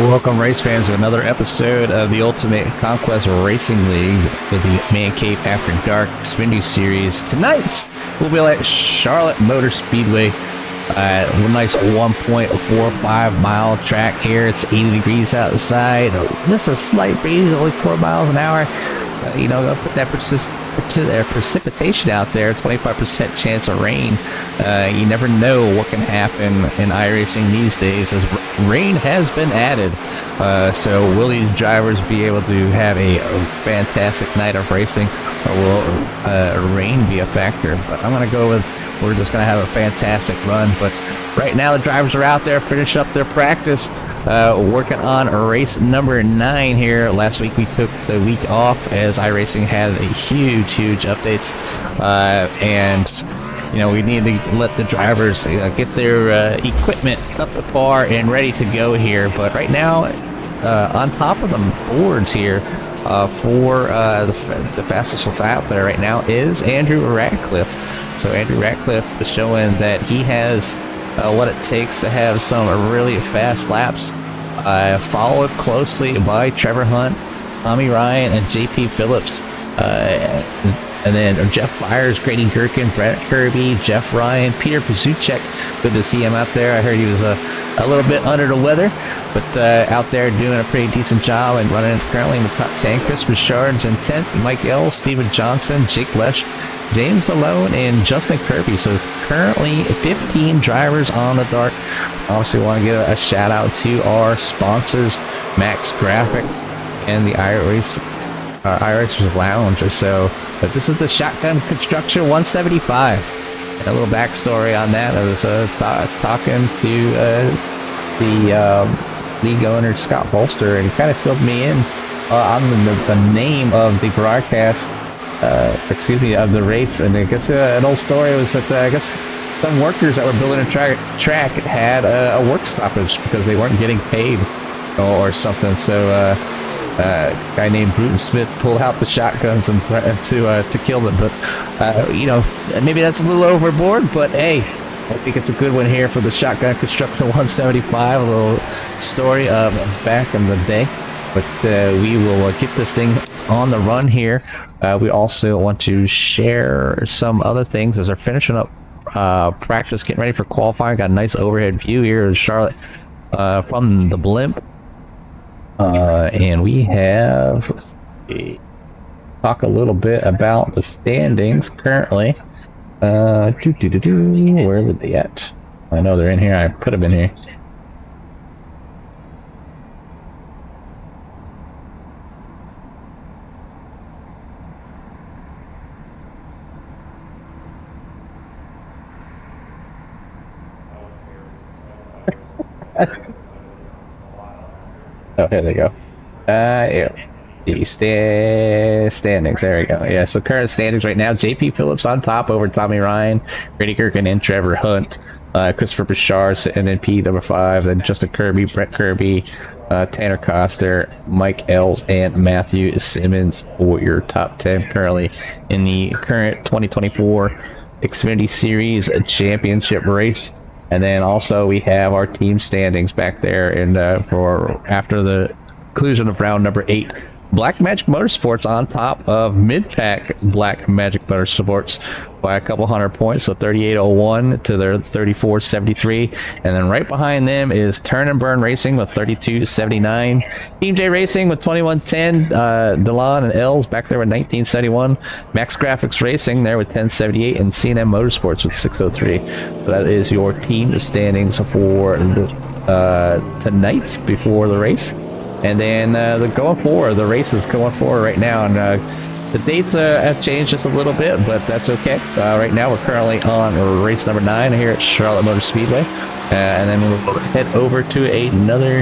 Welcome, race fans, to another episode of the Ultimate Conquest Racing League with the Man Cave After Dark Xfinity Series. Tonight, we'll be at Charlotte Motor Speedway. A nice 1.45 mile track here. It's 80 degrees outside. Just a slight breeze, only 4 miles an hour. Put that precipitation out there, 25% chance of rain. You never know what can happen in iRacing these days, as rain has been added. So will these drivers be able to have a fantastic night of racing, or will rain be a factor? But I'm going to go with we're just going to have a fantastic run. But right now the drivers are out there, finish up their practice, working on race number 9 here. Last week we took the week off as iRacing had a huge updates, and we need to let the drivers get their equipment up to par and ready to go here. But right now, on top of the boards here for the fastest ones out there right now is Andrew Ratcliffe. So Andrew Ratcliffe is showing that he has what it takes to have some really fast laps, followed closely by Trevor Hunt, Tommy Ryan, and JP Phillips. And then Jeff Byers, Grady Gherkin, Brett Kirby, Jeff Ryan, Peter Pazuchek. Good to see him out there. I heard he was a little bit under the weather, but out there doing a pretty decent job and running currently in the top 10. Chris Bouchard's in 10th, Mike L., Steven Johnson, Jake Lesh, James Malone, and Justin Kirby. So currently 15 drivers on the dark. Obviously want to give a shout out to our sponsors, Max Graphics and the iRacers Lounge. So, but this is the Shotgun Construction 175. And a little backstory on that. I was talking to the league owner, Scott Bolster, and he kind of filled me in on the name of the broadcast, of the race. And I guess an old story was that I guess some workers that were building a track had a work stoppage because they weren't getting paid or something. So a guy named Bruton Smith pulled out the shotguns and threatened to kill them. But maybe that's a little overboard, but hey, I think it's a good one here for the Shotgun Construction 175. A little story of back in the day. But we will get this thing on the run here. We also want to share some other things as they're finishing up practice, getting ready for qualifying. Got a nice overhead view here in Charlotte from the blimp. And we have, let's see, talk a little bit about the standings currently. Where are they at? I know they're in here. I put them in here. Oh, here they go. Yeah. The standings. There we go. Yeah, so current standings right now: JP Phillips on top over Tommy Ryan, Grady Gherkin, and Trevor Hunt. Christopher Bouchard sitting in P number 5. Then Justin Kirby, Brett Kirby, Tanner Coster, Mike Ells, and Matthew Simmons for your top 10 currently in the current 2024 Xfinity Series Championship race. And then also we have our team standings back there, and for after the conclusion of round number 8, Black Magic Motorsports on top of mid-pack Black Magic Motorsports by a couple hundred points, so 38.01 to their 34.73. And then right behind them is Turn and Burn Racing with 32.79. Team J Racing with 21.10. DeLon and Els back there with 19.71. Max Graphics Racing there with 10.78, and C&M Motorsports with 6.03. So that is your team standings for tonight before the race. And then the race is going forward right now, and the dates have changed just a little bit, but that's okay. Right now we're currently on race number 9 here at Charlotte Motor Speedway, and then we'll head over to another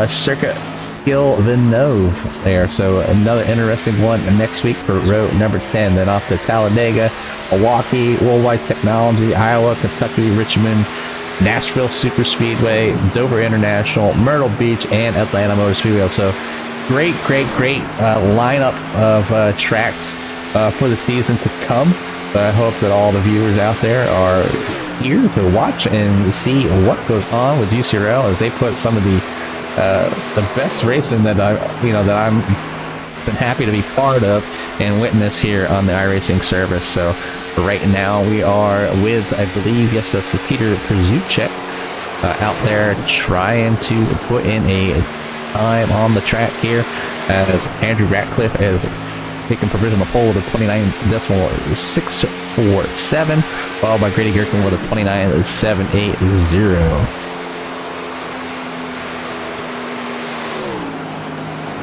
Circuit Gil Villeneuve there. So another interesting one next week for row number 10. Then off to Talladega, Milwaukee, Worldwide Technology, Iowa, Kentucky, Richmond, Nashville Super Speedway, Dover International, Myrtle Beach, and Atlanta Motor Speedway. So great lineup of tracks for the season to come. But I hope that all the viewers out there are here to watch and see what goes on with Ucrl as they put some of the the best racing that I'm been happy to be part of and witness here on the iRacing service. So right now we are with, I believe, yes, that's the Peter Przuchek out there trying to put in a time on the track here, as Andrew Ratcliffe is taking provisional pole with a 29.647, followed by Grady Gerken with a 29.780.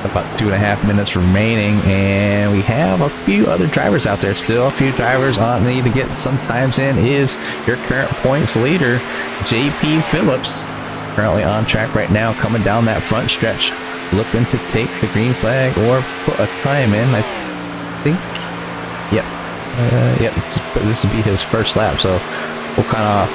About 2.5 minutes remaining, and we have a few other drivers out there still. A few drivers on need to get some times in. Is your current points leader, JP Phillips, currently on track right now, coming down that front stretch, looking to take the green flag or put a time in. I think, yep, this will be his first lap, so we'll kind of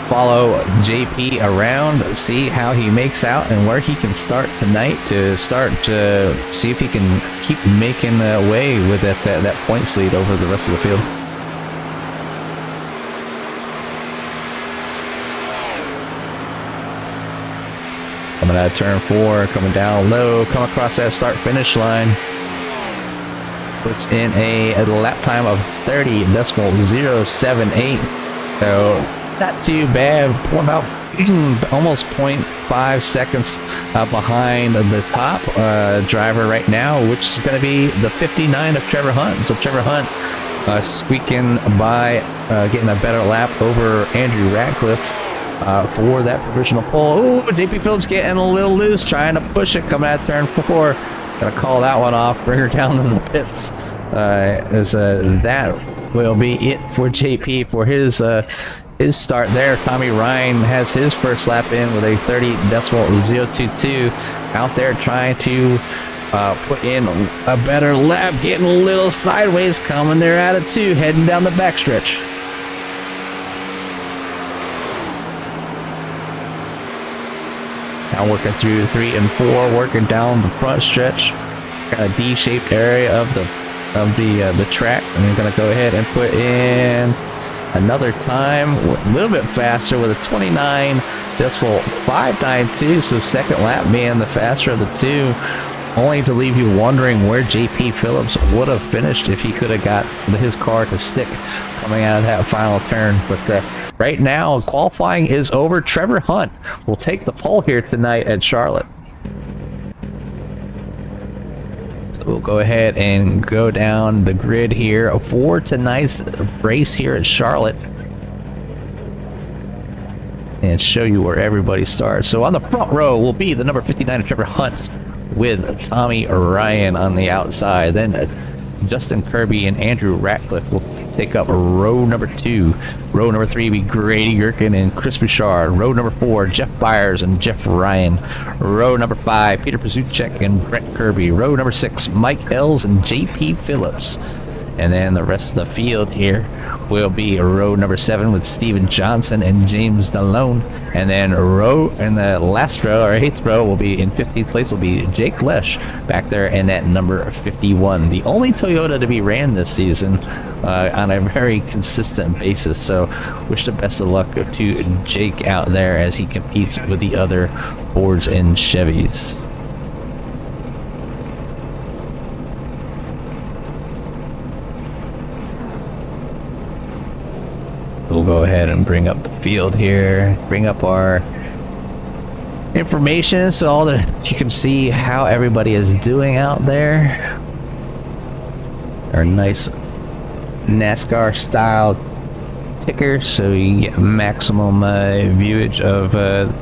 follow JP around, see how he makes out and where he can start tonight, to start to see if he can keep making way with that points lead over the rest of the field. Coming out of turn 4, coming down low, come across that start finish line, puts in a lap time of 30.078. So not too bad. About almost 0.5 seconds behind the top driver right now, which is going to be the 59 of Trevor Hunt. So Trevor Hunt squeaking by, getting a better lap over Andrew Ratcliffe for that provisional pole. Ooh, JP Phillips getting a little loose, trying to push it, coming out of turn 4. Gonna call that one off, bring her down to the pits. As that will be it for JP for his start there. Tommy Ryan has his first lap in with a 30.022, out there trying to put in a better lap, getting a little sideways, coming there out of 2, heading down the backstretch. Now working through 3 and 4, working down the front stretch, kind of D-shaped area of the track, and they're going to go ahead and put in another time a little bit faster with a 29.592. So second lap being the faster of the two, only to leave you wondering where JP Phillips would have finished if he could have got his car to stick coming out of that final turn. But right now qualifying is over. Trevor Hunt will take the pole here tonight at Charlotte. We'll go ahead and go down the grid here for tonight's race here at Charlotte and show you where everybody starts. So on the front row will be the number 59 of Trevor Hunt with Tommy Ryan on the outside. Then Justin Kirby and Andrew Ratcliffe will take up row number 2. Row number 3 will be Grady Gerken and Chris Bouchard. Row number 4, Jeff Byers and Jeff Ryan. Row number 5, Peter Przuchek and Brett Kirby. Row number 6, Mike Ells and JP Phillips. And then the rest of the field here will be row number 7 with Steven Johnson and James Delone. And then row in the last row, or 8th row, will be in 15th place will be Jake Lesh back there in at number 51. The only Toyota to be ran this season on a very consistent basis. So wish the best of luck to Jake out there as he competes with the other Fords and Chevys. We'll go ahead and bring up the field here, bring up our information so all that you can see how everybody is doing out there. Our nice NASCAR style ticker, so you can get maximum viewage of the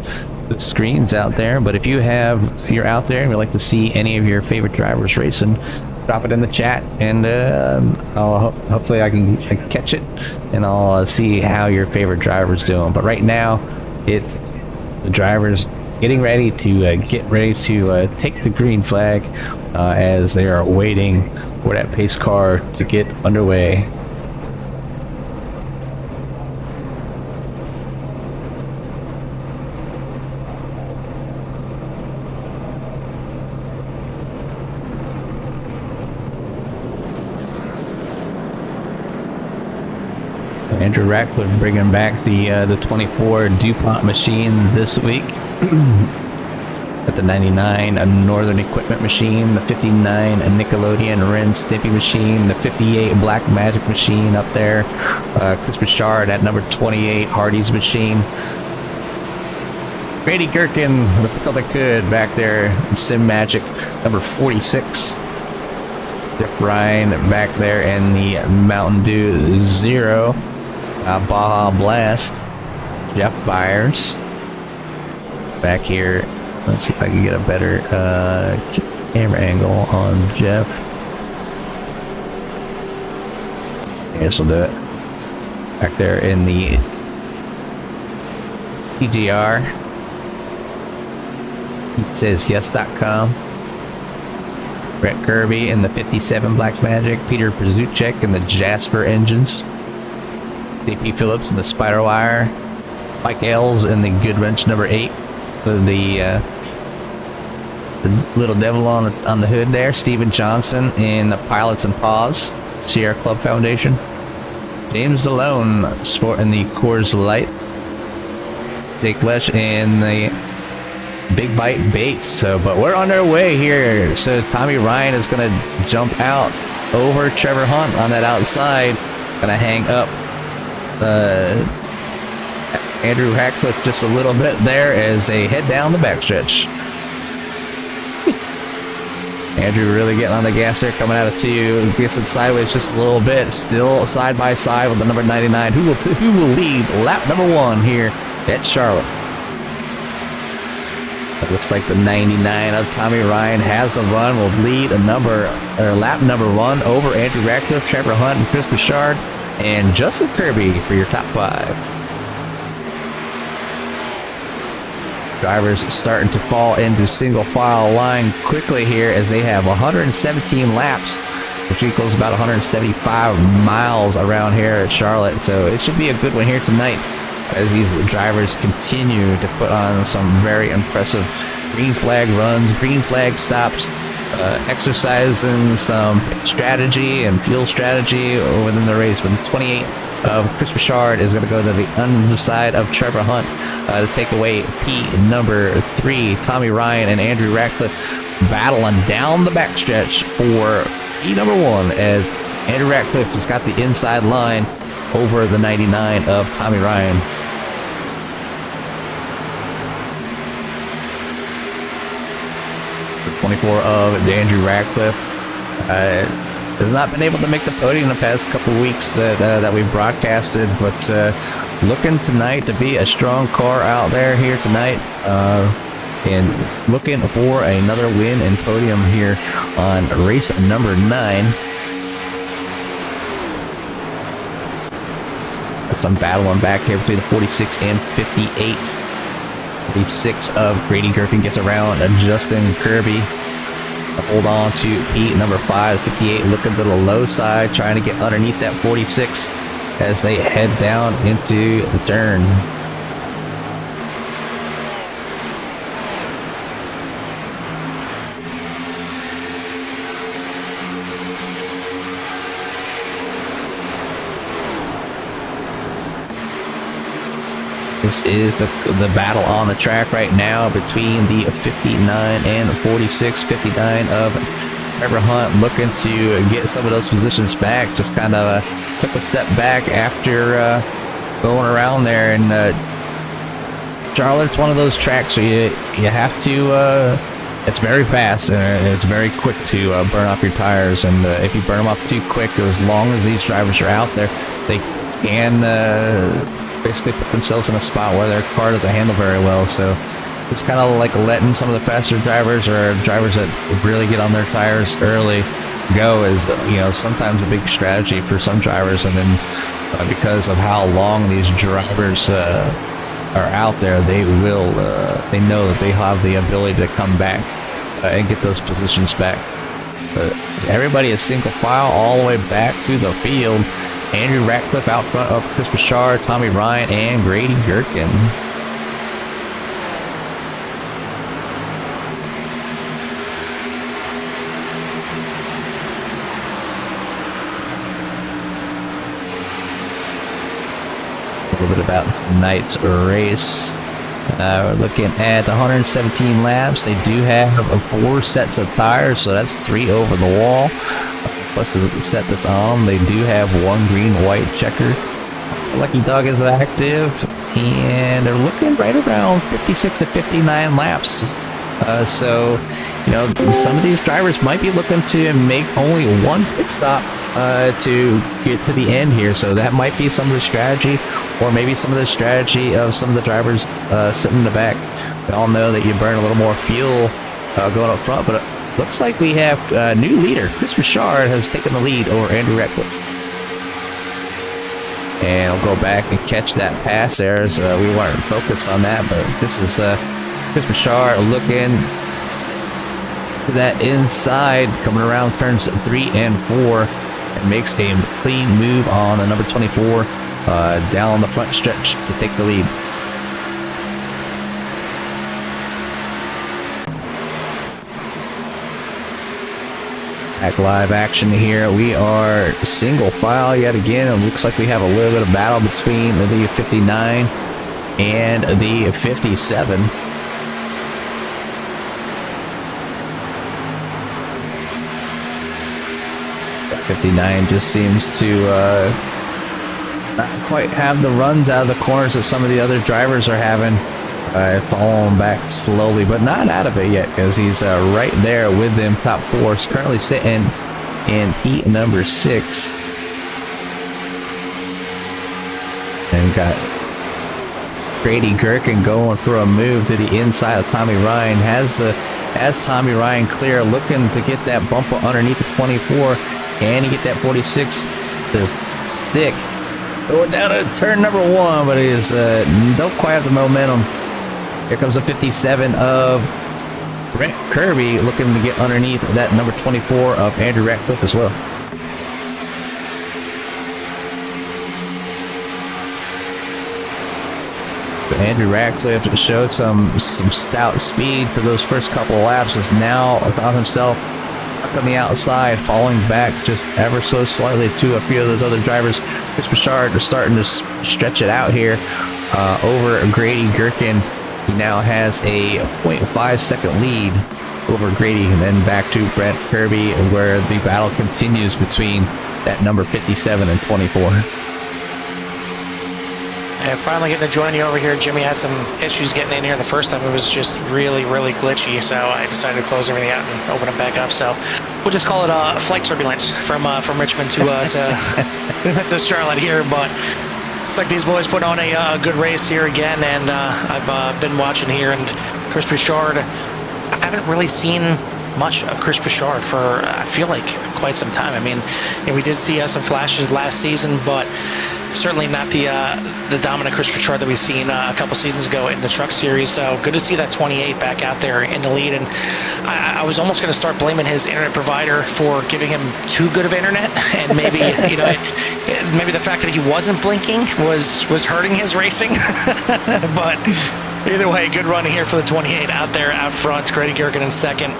screens out there. But if you're out there and would like to see any of your favorite drivers racing, drop it in the chat, and hopefully I can catch it, and I'll see how your favorite driver's doing. But right now, it's the drivers getting ready to take the green flag as they are waiting for that pace car to get underway. Andrew Ratcliffe bringing back the 24 DuPont machine this week. Got the 99 a Northern Equipment Machine, the 59 a Nickelodeon Ren Stimpy Machine, the 58 Black Magic Machine up there, Chris Bouchard at number 28 Hardy's Machine, Grady Gherkin, the pickle that could back there, Sim Magic number 46, Jeff Ryan back there in the Mountain Dew Zero, Baja Blast, Jeff Byers back here. Let's see if I can get a better camera angle on Jeff. Yes, we'll do it. Back there in the PGR. It says yes.com. Brett Kirby in the 57 Black Magic. Peter Przuchek in the Jasper Engines. DP Phillips in the Spider Wire. Mike Ailes in the Goodwrench number 8. The little devil on the hood there. Steven Johnson in the Pilots and Paws Sierra Club Foundation. James Delone sporting the Coors Light. Jake Lesh in the Big Bite Baits. But we're on our way here. So Tommy Ryan is going to jump out over Trevor Hunt on that outside. Going to hang up Andrew Ratcliffe just a little bit there as they head down the backstretch. Andrew really getting on the gas there, coming out of 2, gets it sideways just a little bit, still side by side with the number 99, who will lead lap number 1 here at Charlotte. It looks like the 99 of Tommy Ryan has the run, will lead lap number 1 over Andrew Ratcliffe, Trevor Hunt, and Chris Bouchard, and Justin Kirby for your top 5. Drivers starting to fall into single file line quickly here as they have 117 laps, which equals about 175 miles around here at Charlotte. So it should be a good one here tonight as these drivers continue to put on some very impressive green flag runs, green flag stops, exercising some strategy and fuel strategy within the race. But the 28 of Chris Bouchard is going to go to the underside of Trevor Hunt to take away P number 3. Tommy Ryan and Andrew Ratcliffe battling down the backstretch for P number 1 as Andrew Ratcliffe has got the inside line over the 99 of Tommy Ryan. The 24 of Andrew Ratcliffe has not been able to make the podium in the past couple weeks that we've broadcasted, but looking tonight to be a strong car out there here tonight, and looking for another win and podium here on race number 9. Some battling back here between the 46 and 58. 46 of Grady Gherkin gets around Justin Kirby. Hold on to Pete number 5, 58, looking to the low side, trying to get underneath that 46 as they head down into the turn. This is the battle on the track right now between the 59 and 46. 59 of Trevor Hunt looking to get some of those positions back. Just kind of took a step back after going around there. And Charlotte's one of those tracks where you have to, it's very fast and it's very quick to burn off your tires. And if you burn them off too quick, as long as these drivers are out there, they can basically put themselves in a spot where their car doesn't handle very well. So it's kind of like letting some of the faster drivers or drivers that really get on their tires early go is, sometimes a big strategy for some drivers. And then because of how long these drivers are out there, they know that they have the ability to come back and get those positions back. But everybody is single file all the way back to the field. Andrew Ratcliffe out front of Chris Bouchard, Tommy Ryan, and Grady Gherkin. A little bit about tonight's race. We're looking at 117 laps. They do have 4 sets of tires, so that's 3 over the wall. Plus the set that's on, they do have 1 green-white checker. Lucky Dog is active, and they're looking right around 56 to 59 laps. So, some of these drivers might be looking to make only 1 pit stop to get to the end here. So that might be some of the strategy, or maybe some of the strategy of some of the drivers sitting in the back. We all know that you burn a little more fuel going up front, but it looks like we have a new leader. Chris Richard has taken the lead over Andrew Ratcliffe. And I'll go back and catch that pass there, as we weren't focused on that, but this is Chris Richard looking to that inside, coming around turns 3 and 4, and makes a clean move on the number 24 down the front stretch to take the lead. Back live action here. We are single file yet again. It looks like we have a little bit of battle between the 59 and the 57. That 59 just seems to not quite have the runs out of the corners that some of the other drivers are having. Following back slowly, but not out of it yet, because he's right there with them. Top 4 is currently sitting in heat number 6, and got Grady Gherkin going for a move to the inside of Tommy Ryan. Has Tommy Ryan clear, looking to get that bump underneath the 24, and he get that 46 to stick. Going down to turn number 1, but he is don't quite have the momentum. Here comes the 57 of Brent Kirby, looking to get underneath that number 24 of Andrew Ratcliffe as well. But Andrew Ratcliffe showed some stout speed for those first couple of laps. Has now found himself stuck on the outside, falling back just ever so slightly to a few of those other drivers. Chris Bouchard is starting to stretch it out here over Grady Gherkin. He now has a 0.5 second lead over Grady, and then back to Brent Kirby, where the battle continues between that number 57 and 24. And finally getting to join you over here. Jimmy had some issues getting in here the first time. It was just really, really glitchy, so I decided to close everything out and open it back up. So we'll just call it flight turbulence from Richmond to to Charlotte here, but looks like these boys put on a good race here again, and I've been watching here, and Chris Bouchard, I haven't really seen much of Chris Bouchard for, I feel like, quite some time. I mean, we did see some flashes last season, but certainly not the dominant Chris Bouchard that we've seen a couple seasons ago in the Truck Series. So good to see that 28 back out there in the lead. And I was almost going to start blaming his internet provider for giving him too good of internet, and maybe maybe the fact that he wasn't blinking was hurting his racing. But either way, good run here for the 28 out there out front. Grady Gherkin in second,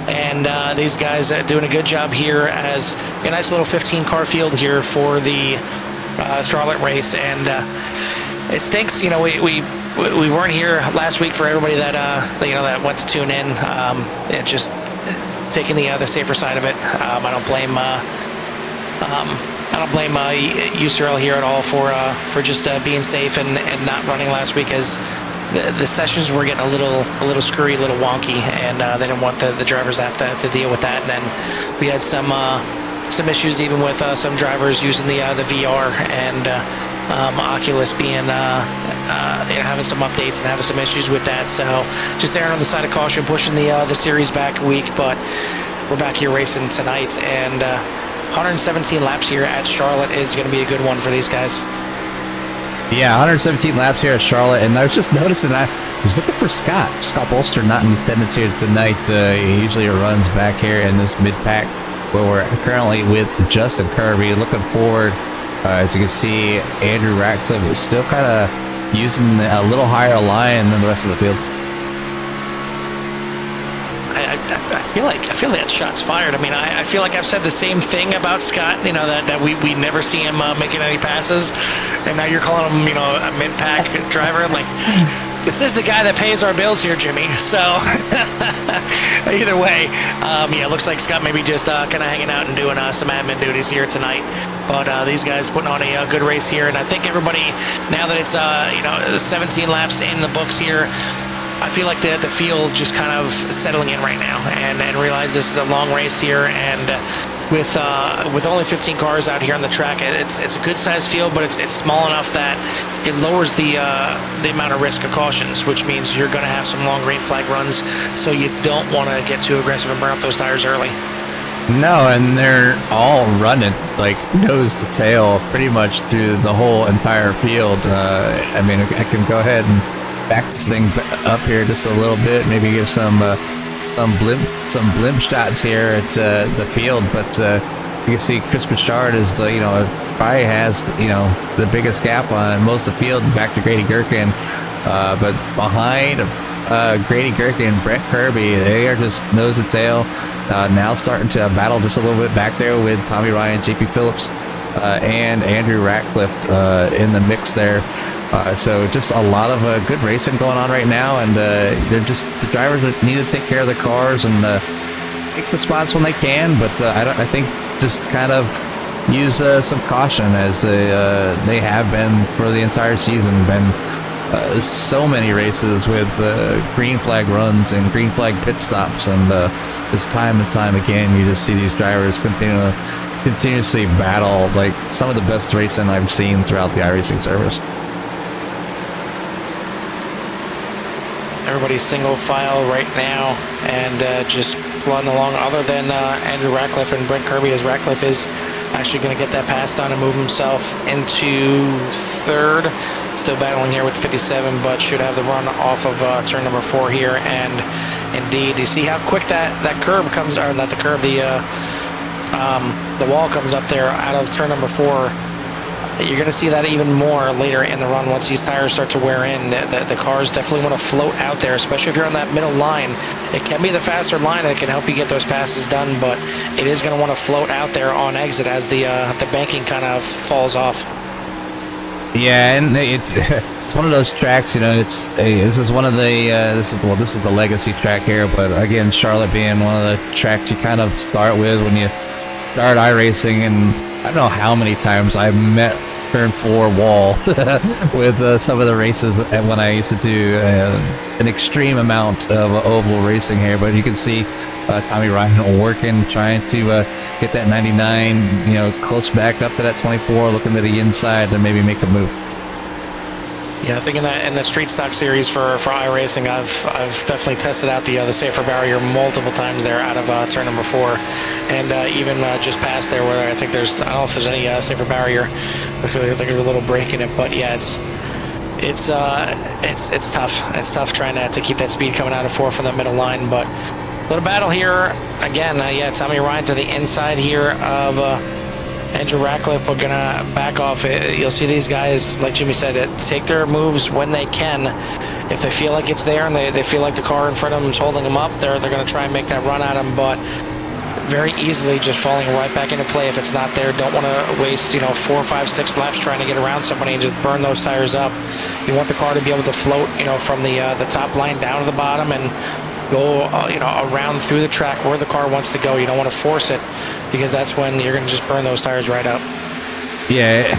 and these guys are doing a good job here as a nice little 15 car field here for the Charlotte race. And it stinks, we weren't here last week for everybody that that went to tune in. It just taking the safer side of it. I don't blame Ucrl here at all for just being safe and not running last week, as the sessions were getting a little screwy, a little wonky, and they didn't want the drivers to have to deal with that. And then we had some issues even with some drivers using the VR, and Oculus being having some updates and having some issues with that. So just erring on the side of caution, pushing the series back a week. But we're back here racing tonight, and 117 laps here at Charlotte is going to be a good one for these guys. Yeah, 117 laps here at Charlotte, and I was just noticing, I was looking for Scott Bolster, not in attendance here tonight. He usually runs back here in this mid-pack, where we're currently with Justin Kirby. Looking forward, as you can see, Andrew Ratcliffe is still kind of using a little higher line than the rest of the field. I feel like that shot's fired. I mean, I feel like I've said the same thing about Scott, that we never see him making any passes, and now you're calling him, a mid-pack driver. Like, This is the guy that pays our bills here, Jimmy. So either way, yeah, looks like Scott maybe just kind of hanging out and doing some admin duties here tonight. But these guys putting on a good race here, and I think everybody, now that it's 17 laps in the books here, I feel like the field just kind of settling in right now, and realize this is a long race here, and with only 15 cars out here on the track, it's a good sized field, but it's small enough that it lowers the amount of risk of cautions, which means you're going to have some long green flag runs, so you don't want to get too aggressive and burn up those tires early. No, and they're all running like nose to tail pretty much through the whole entire field. I mean, I can go ahead and back this thing up here just a little bit, maybe give some blimp shots here at the field, but you can see Chris Bouchard is probably has the biggest gap on most of the field back to Grady Gherkin, but behind Grady Gherkin and Brent Kirby, they are just nose to tail, now starting to battle just a little bit back there with Tommy Ryan, JP Phillips, and Andrew Ratcliffe in the mix there. So just a lot of good racing going on right now, and the drivers that need to take care of the cars and take the spots when they can, but I think just kind of use some caution, as they have been for the entire season. Been so many races with green flag runs and green flag pit stops, and just time and time again you just see these drivers continuously battle like some of the best racing I've seen throughout the iRacing service. Everybody's single file right now, and just plodding along, other than Andrew Ratcliffe and Brent Kirby, as Ratcliffe is actually going to get that pass done and move himself into third. Still battling here with 57, but should have the run off of turn number 4 here. And indeed, you see how quick that curb comes, or not the curb, the wall comes up there out of turn number 4. You're going to see that even more later in the run once these tires start to wear in. The cars definitely want to float out there, especially if you're on that middle line. It can be the faster line that can help you get those passes done, but it is going to want to float out there on exit as the banking kind of falls off. Yeah, and it's one of those tracks. This is one of the this is the legacy track here, but again, Charlotte being one of the tracks you kind of start with when you start iRacing, and I don't know how many times I've met turn 4 wall with some of the races when I used to do an extreme amount of oval racing here. But you can see Tommy Ryan working, trying to get that 99, close back up to that 24, looking to the inside to maybe make a move. Yeah, I think in the street stock series for iRacing, I've definitely tested out the safer barrier multiple times there out of turn number 4, and even just past there where I don't know if there's any safer barrier. I think there's a little break in it, but yeah, it's tough. It's tough trying to keep that speed coming out of 4 from the middle line, but a little battle here again. Yeah, Tommy Ryan to the inside here of Andrew Ratcliffe. We're gonna back off. You'll see these guys, like Jimmy said, take their moves when they can. If they feel like it's there and they feel like the car in front of them is holding them up, they're gonna try and make that run at them, but very easily just falling right back into play if it's not there. Don't want to waste 4, 5, 6 laps trying to get around somebody and just burn those tires up. You want the car to be able to float from the top line down to the bottom and go around through the track where the car wants to go. You don't want to force it, because that's when you're going to just burn those tires right up. Yeah,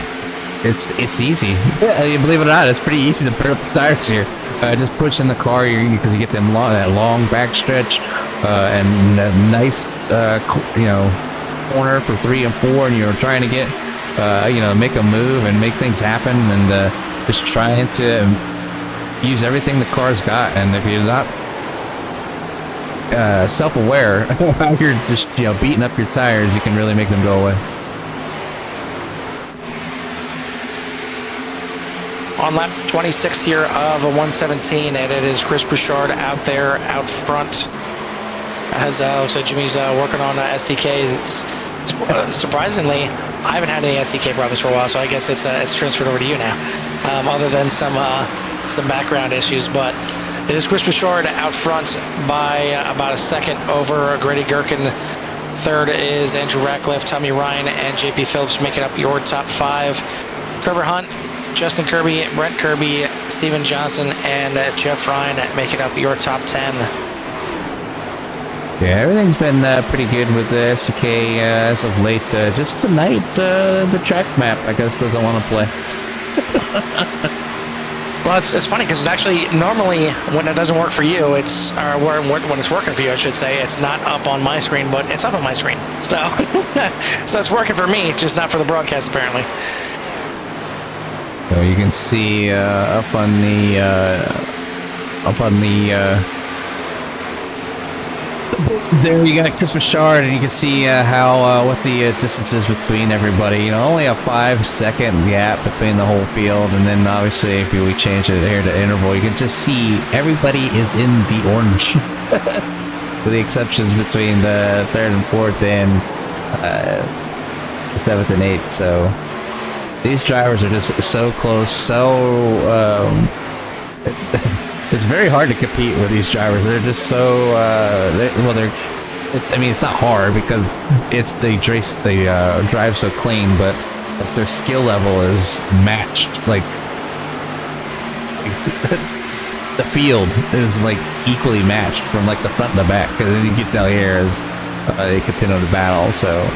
it's easy. You believe it or not, it's pretty easy to burn up the tires here. Just push in the car because you get that long back stretch and a nice corner for 3 and 4, and you're trying to get make a move and make things happen, and just trying to use everything the car's got. And if you're not self-aware how you're just beating up your tires, you can really make them go away. On lap 26 here of a 117, and it is Chris Bouchard out there out front, as looks like Jimmy's working on SDKs. It's surprisingly, I haven't had any SDK problems for a while, so I guess it's transferred over to you now, other than some background issues. But it is Chris Bouchard out front by about a second over Grady Gherkin. Third is Andrew Ratcliffe, Tommy Ryan, and JP Phillips making up your top 5. Trevor Hunt, Justin Kirby, Brent Kirby, Steven Johnson, and Jeff Ryan making up your top 10. Yeah, everything's been pretty good with the SK as of late. Just tonight, the track map, I guess, doesn't want to play. Well, it's funny because it's actually normally when it doesn't work for you, when it's working for you, I should say, it's not up on my screen, but it's up on my screen. So, so it's working for me, just not for the broadcast apparently. So you can see up on the there you got Chris Bouchard, and you can see how what the distance is between everybody. Only a 5-second gap between the whole field, and then obviously if we change it here to interval, you can just see everybody is in the orange, with the exceptions between the 3rd and 4th and 7th and 8th. So these drivers are just so close, it's very hard to compete with these drivers. They're just so it's not hard because they drive so clean, but their skill level is matched. Like the field is like equally matched from like the front to the back, because then you get down here as they continue to battle. So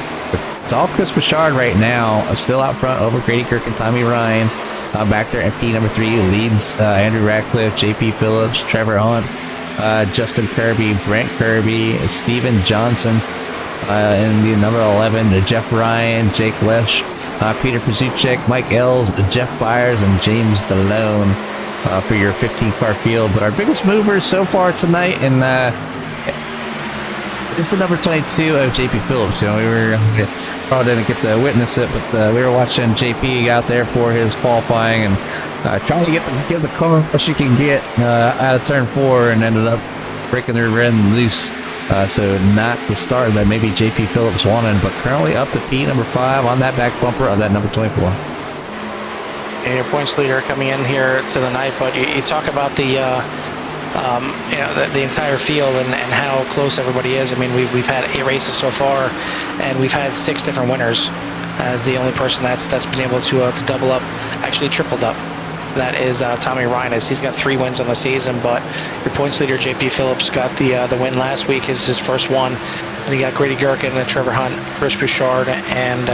it's all Chris Bouchard right now, still out front over Grady Kirk and Tommy Ryan. Back there, MP number 3 leads Andrew Ratcliffe, JP Phillips, Trevor Hunt, Justin Kirby, Brent Kirby, Steven Johnson, and the number 11, Jeff Ryan, Jake Lesh, Peter Pazuchek, Mike Ells, Jeff Byers, and James DeLone for your 15-car field. But our biggest movers so far tonight, and it's the number 22 of JP Phillips. We were probably didn't get to witness it, but we were watching JP out there for his qualifying and trying to get the car as she can get out of turn 4, and ended up breaking their rear end loose. So not the start that maybe JP Phillips wanted, but currently up to P number 5 on that back bumper of that number 24. And your points leader coming in here to the night, but you talk about the entire field and how close everybody is. I mean, we've had 8 races so far, and we've had 6 different winners. As the only person that's been able to double up, actually tripled up, that is Tommy Ryan. He's got 3 wins on the season, but your points leader JP Phillips got the win last week, is his first one, and he got Grady Gherkin and Trevor Hunt, Chris Bouchard, and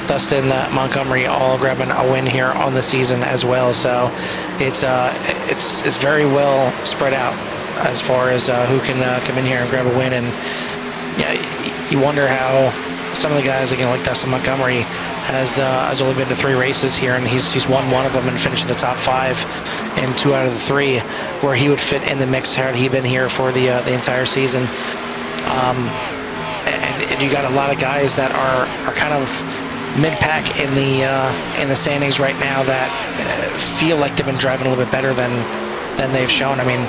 Dustin Montgomery all grabbing a win here on the season as well. So it's very well spread out as far as who can come in here and grab a win. And yeah, you wonder how some of the guys, again, like Dustin Montgomery, has only been to 3 races here, and he's won one of them and finished in the top 5 in 2 out of the 3, where he would fit in the mix had he been here for the entire season. And you got a lot of guys that are kind of mid-pack in the standings right now that feel like they've been driving a little bit better than they've shown. I mean,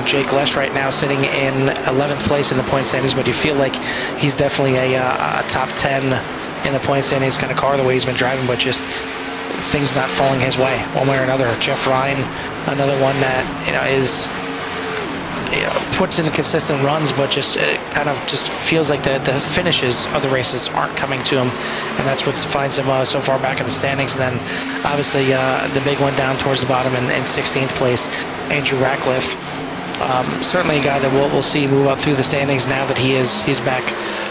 Jake Lesh right now sitting in 11th place in the point standings, but you feel like he's definitely a top 10 in the point standings kind of car the way he's been driving, but just things not falling his way one way or another. Jeff Ryan, another one that is puts in consistent runs, but just kind of just feels like the finishes of the races aren't coming to him, and that's what finds him so far back in the standings. And then obviously the big one down towards the bottom in 16th place, Andrew Ratcliffe. Certainly a guy that we'll see move up through the standings now that he's back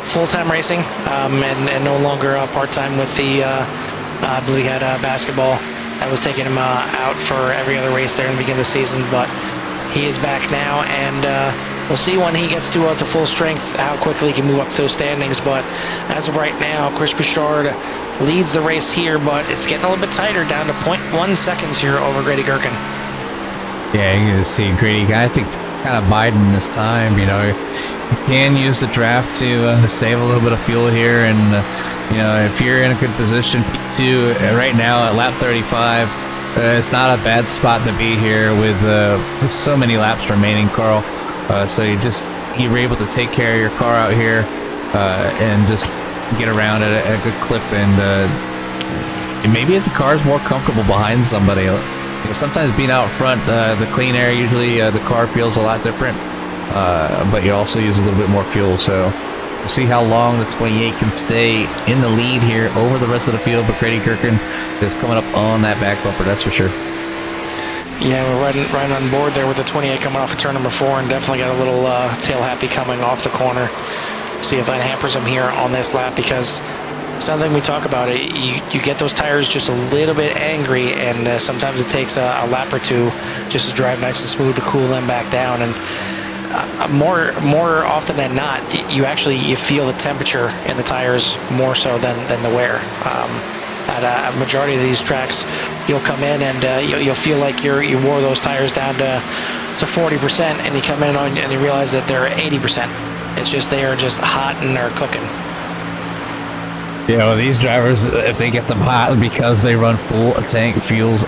full-time racing, and no longer part-time with the I believe he had basketball that was taking him out for every other race there in the beginning of the season, but he is back now, and we'll see when he gets to full strength how quickly he can move up those standings. But as of right now, Chris Bouchard leads the race here, but it's getting a little bit tighter, down to 0.1 seconds here over Grady Gherkin. Yeah, you can see Grady, I think, kind of biding this time. You can use the draft to save a little bit of fuel here, and if you're in a good position, P2 right now at lap 35. It's not a bad spot to be here with so many laps remaining, Carl. So you're able to take care of your car out here and just get around at a good clip. And maybe the car's more comfortable behind somebody. Sometimes being out front, the clean air, usually the car feels a lot different, but you also use a little bit more fuel. So we'll see how long the 28 can stay in the lead here over the rest of the field, but Grady Gherkin is coming up on that back bumper, that's for sure. Yeah, we're right on board there with the 28 coming off of turn number 4, and definitely got a little tail happy coming off the corner. See if that hampers him here on this lap, because it's something we talk about. You get those tires just a little bit angry, and sometimes it takes a lap or two just to drive nice and smooth to cool them back down. And more often than not, you feel the temperature in the tires more so than the wear. At a majority of these tracks, you'll come in and you'll feel like you wore those tires down to 40%, and you come in and you realize that they're 80%. It's just they are just hot and they're cooking. Yeah, well, these drivers, if they get them hot because they run full tank fuel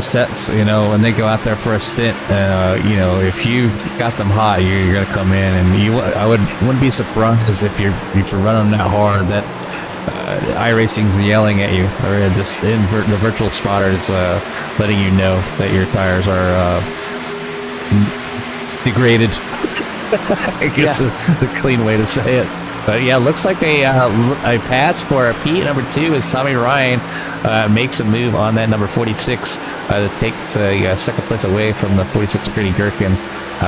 sets, when they go out there for a stint, if you got them hot, you're gonna come in, and wouldn't be surprised if you're running that hard that iRacing's yelling at you, or just the virtual spotters letting you know that your tires are degraded. I guess is the clean way to say it. But yeah, looks like a pass for a P number 2 as Tommy Ryan makes a move on that number 46 to take the second place away from the 46 Grady Gherkin.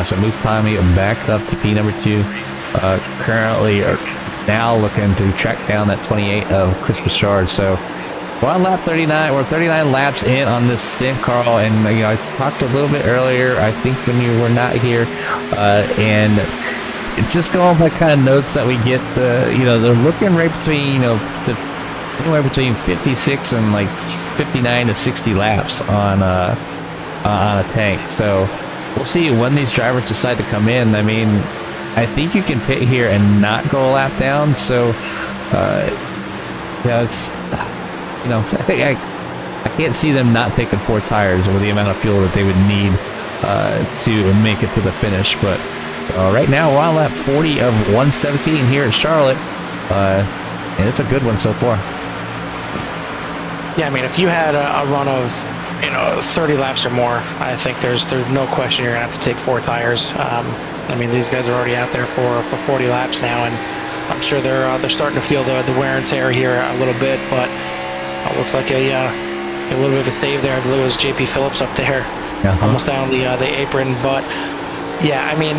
So move Tommy back up to P number 2. Currently now looking to track down that 28 of Chris Bouchard. So we're on lap 39. We're 39 laps in on this stint, Carl. And I talked a little bit earlier, I think, when you were not here, and just going by kind of notes that we get, they're looking right between, anywhere between 56 and like 59 to 60 laps on a tank. So we'll see when these drivers decide to come in. I mean, I think you can pit here and not go a lap down. So, it's, I can't see them not taking 4 tires with the amount of fuel that they would need to make it to the finish. But right now, we're on lap 40 of 117 here at Charlotte, and it's a good one so far. Yeah, I mean, if you had a run of 30 laps or more, I think there's no question you're gonna have to take 4 tires. I mean, these guys are already out there for 40 laps now, and I'm sure they're starting to feel the wear and tear here a little bit. But it looks like a little bit of a save there. I believe it was JP Phillips up there, almost down the apron, but. Yeah, I mean,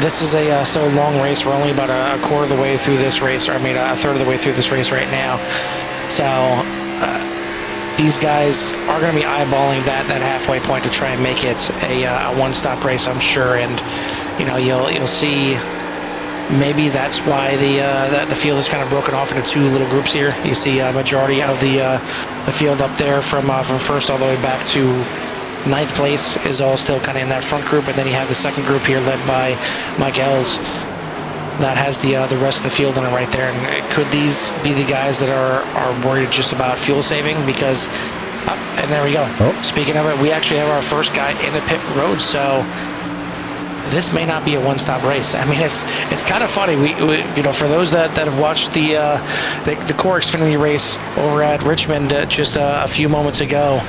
this is a so long race. We're only about a quarter of the way through this race, or a third of the way through this race right now. So these guys are going to be eyeballing that halfway point to try and make it a one-stop race, I'm sure. And you'll see. Maybe that's why the field is kind of broken off into 2 little groups here. You see a majority of the field up there from first all the way back to 9th place is all still kind of in that front group, and then you have the second group here led by Mike Ells that has the rest of the field in it right there. And could these be the guys that are worried just about fuel saving? Because and there we go. Speaking of it, we actually have our first guy in the pit road, so this may not be a one-stop race. I mean, it's kind of funny. We for those that have watched the Core Xfinity race over at Richmond just a few moments ago,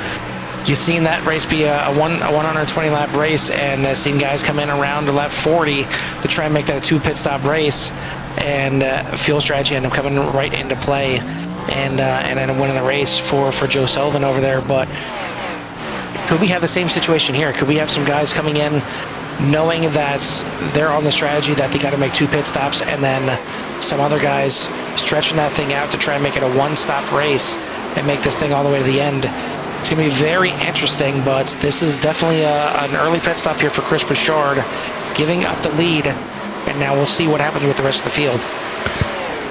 you've seen that race be a 120 lap race, and seen guys come in around lap 40 to try and make that a 2 pit stop race, and fuel strategy ended up coming right into play, and ended up winning the race for Joe Sullivan over there. But could we have the same situation here? Could we have some guys coming in knowing that they're on the strategy that they got to make 2 pit stops, and then some other guys stretching that thing out to try and make it a one-stop race and make this thing all the way to the end? It's going to be very interesting, but this is definitely an early pit stop here for Chris Bouchard, giving up the lead, and now we'll see what happens with the rest of the field.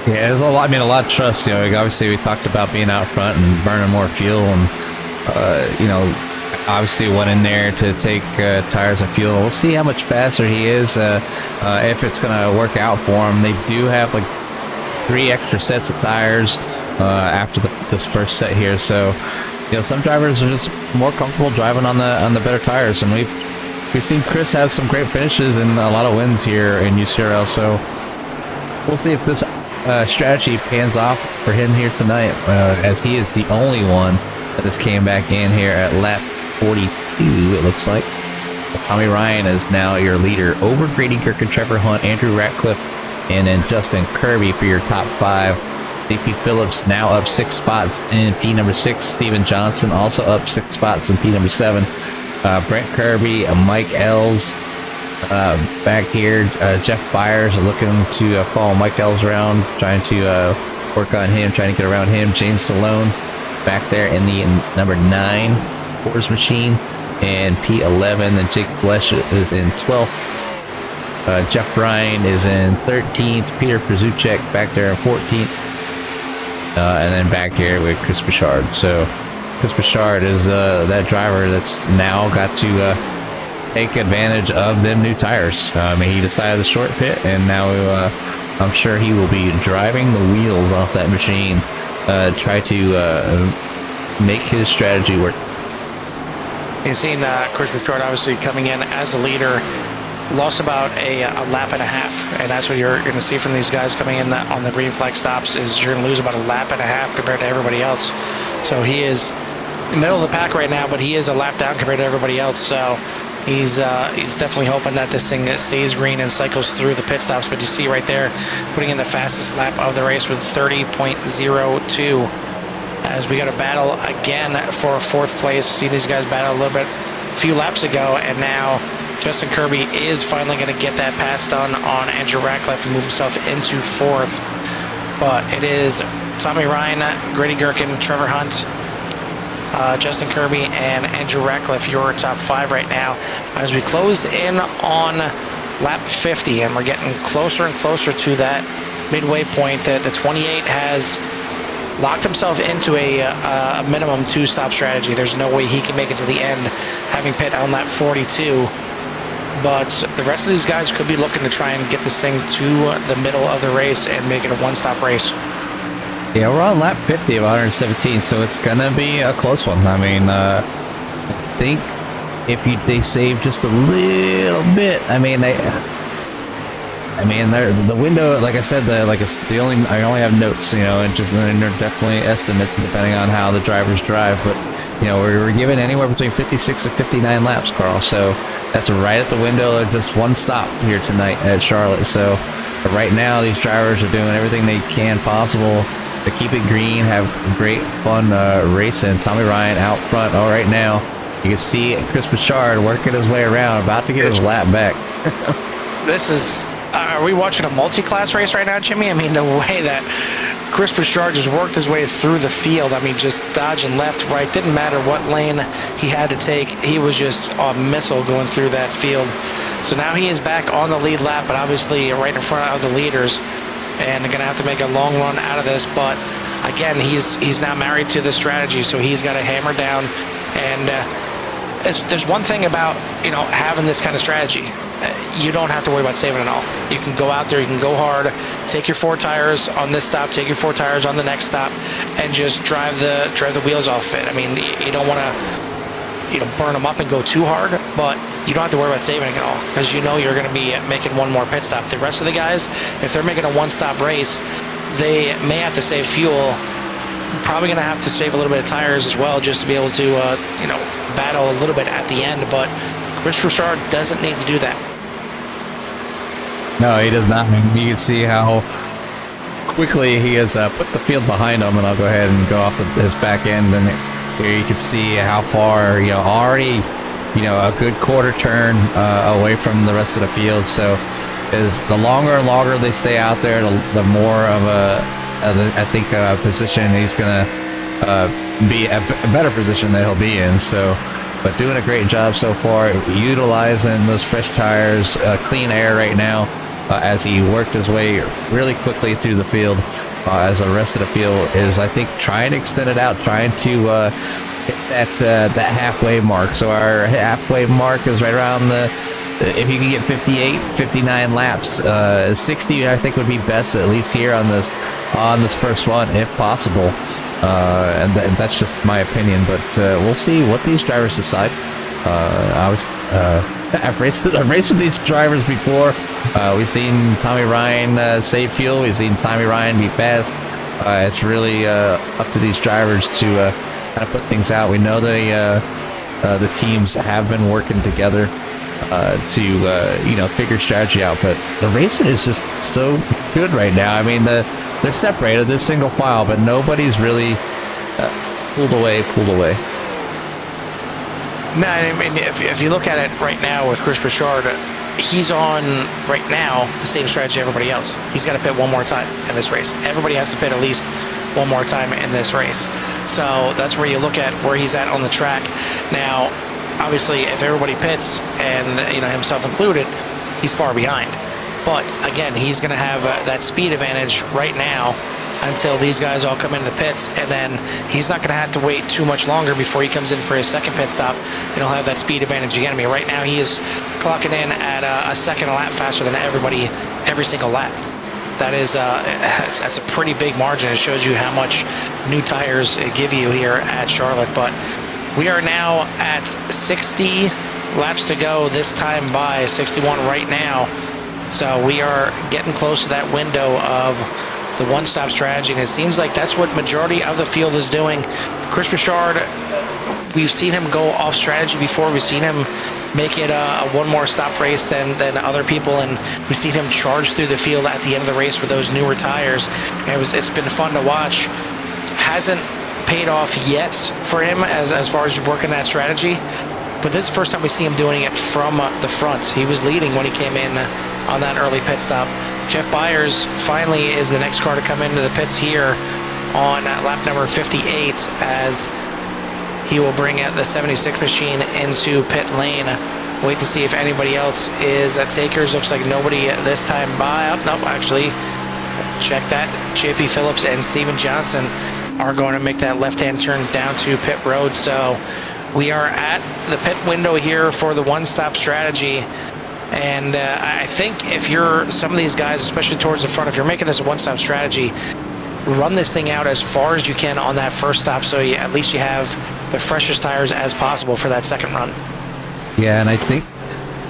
Yeah, there's a lot of trust. Obviously we talked about being out front and burning more fuel, and obviously went in there to take tires and fuel. We'll see how much faster he is, if it's going to work out for him. They do have like 3 extra sets of tires after this first set here, so some drivers are just more comfortable driving on the better tires, and we've seen Chris have some great finishes and a lot of wins here in UCRL. So we'll see if this strategy pans off for him here tonight, as he is the only one that just came back in here at lap 42. It looks like Tommy Ryan is now your leader over Grady Gherkin, Trevor Hunt, Andrew Ratcliffe, and then Justin Kirby for your top 5. JP Phillips now up 6 spots in P number 6. Steven Johnson also up 6 spots in P number 7. Brent Kirby, Mike Ells. Back here, Jeff Byers looking to follow Mike Ells around, trying to work on him, trying to get around him. James Stallone back there in the number 9 Coors machine, and P11. And Jake Blesh is in 12th. Jeff Ryan is in 13th. Peter Przuchek back there in 14th. And then back here with Chris Bouchard. So Chris Bouchard is that driver that's now got to take advantage of them new tires. He decided to short pit, and now I'm sure he will be driving the wheels off that machine, try to make his strategy work. You've seen Chris Bouchard obviously coming in as a leader, lost about a lap and a half, and that's what you're going to see from these guys coming in on the green flag stops, is you're going to lose about a lap and a half compared to everybody else. So he is in the middle of the pack right now, but he is a lap down compared to everybody else. So he's definitely hoping that this thing stays green and cycles through the pit stops. But you see right there, putting in the fastest lap of the race with 30.02. As we got a battle again for 4th place. See these guys battle a little bit a few laps ago, and now Justin Kirby is finally going to get that pass done on Andrew Ratcliffe to move himself into 4th. But it is Tommy Ryan, Grady Gherkin, Trevor Hunt, Justin Kirby, and Andrew Ratcliffe, your top 5 right now, as we close in on lap 50, and we're getting closer and closer to that midway point. The 28 has locked himself into a minimum 2-stop strategy. There's no way he can make it to the end, having pit on lap 42. But the rest of these guys could be looking to try and get this thing to the middle of the race and make it a 1-stop race. Yeah, we're on lap 50 of 117, so it's gonna be a close one. I think if they save just a little bit, the window, like I said, I only have notes, and they're definitely estimates depending on how the drivers drive, but we're given anywhere between 56 and 59 laps, Carl. So that's right at the window of just 1 stop here tonight at Charlotte. So right now, these drivers are doing everything they can possible to keep it green, have great fun racing. Tommy Ryan out front. Oh, right now you can see Chris Bouchard working his way around, about to get his lap back. This is. Are we watching a multi-class race right now, Jimmy? The way that Chris Bouchard just worked his way through the field, just dodging left, right, didn't matter what lane he had to take. He was just a missile going through that field. So now he is back on the lead lap, but obviously right in front of the leaders, and they're going to have to make a long run out of this. But again, he's now married to the strategy, so he's got to hammer down. And there's one thing about having this kind of strategy. You don't have to worry about saving it all. You can go out there, you can go hard, take your 4 tires on this stop, take your 4 tires on the next stop, and just drive the wheels off it. You don't want to burn them up and go too hard, but you don't have to worry about saving it all, because you're going to be making one more pit stop. The rest of the guys, if they're making a 1-stop race, they may have to save fuel. Probably going to have to save a little bit of tires as well, just to be able to battle a little bit at the end. But Chris Bouchard doesn't need to do that. No, he does not. You can see how quickly he has put the field behind him, and I'll go ahead and go off his back end, and here you can see how far, already, a good quarter turn away from the rest of the field. So is the longer and longer they stay out there, the more of a position he's going to be a better position that he'll be in. So, but doing a great job so far, utilizing those fresh tires, clean air right now, as he worked his way really quickly through the field, as the rest of the field is, I think, trying to extend it out, trying to hit that halfway mark. So our halfway mark is right around if you can get 58, 59 laps, 60 I think would be best, at least here on this first one, if possible. And that's just my opinion, but we'll see what these drivers decide. I've raced with these drivers before. We've seen Tommy Ryan save fuel. We've seen Tommy Ryan be fast. It's really up to these drivers to kind of put things out. We know the teams have been working together to figure strategy out, but the racing is just so good right now. They're separated, they're single file, but nobody's really pulled away. No, I mean, if you look at it right now with Chris Bouchard, he's on right now the same strategy everybody else. He's got to pit one more time in this race. Everybody has to pit at least one more time in this race. So that's where you look at where he's at on the track. Now, obviously, if everybody pits, and himself included, he's far behind. But again, he's going to have that speed advantage right now until these guys all come into the pits, and then he's not going to have to wait too much longer before he comes in for his second pit stop, and he'll have that speed advantage again. I mean, right now he is clocking in at a second a lap faster than everybody every single lap. That is that's a pretty big margin. It shows you how much new tires give you here at Charlotte. But we are now at 60 laps to go this time by 61 right now. So we are getting close to that window of the one-stop strategy, and it seems like that's what majority of the field is doing. Chris Bouchard, we've seen him go off strategy before. We've seen him make it a one more stop race than other people, and we've seen him charge through the field at the end of the race with those newer tires. And it's been fun to watch. Hasn't paid off yet for him as far as working that strategy, but this is the first time we see him doing it from the front. He was leading when he came in on that early pit stop. Jeff Byers finally is the next car to come into the pits here on lap number 58, as he will bring the 76 machine into pit lane. Wait to see if anybody else is at takers. Looks like nobody this time by. Oh, no, actually, check that. JP Phillips and Steven Johnson are going to make that left-hand turn down to pit road. So we are at the pit window here for the one-stop strategy. And I think if you're some of these guys, especially towards the front, if you're making this a one-stop strategy, run this thing out as far as you can on that first stop, so at least you have the freshest tires as possible for that second run. Yeah, and I think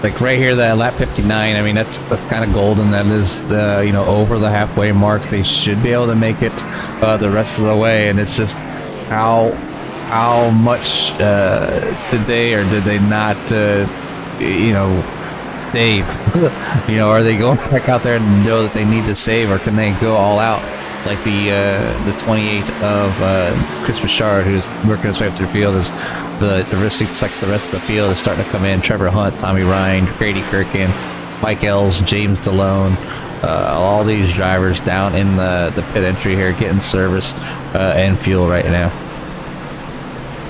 like right here, that lap 59, I mean, that's kind of golden. That is the over the halfway mark. They should be able to make it the rest of the way, and it's just how much did they or did they not save? Are they going back out there and know that they need to save, or can they go all out like the 28 of Chris Bouchard, who's working his way up through the field? Is the rest, looks like the rest of the field is starting to come in. Trevor Hunt, Tommy Ryan, Grady Kirkin, Mike Ells, James DeLone, all these drivers down in the pit entry here, getting service and fuel right now.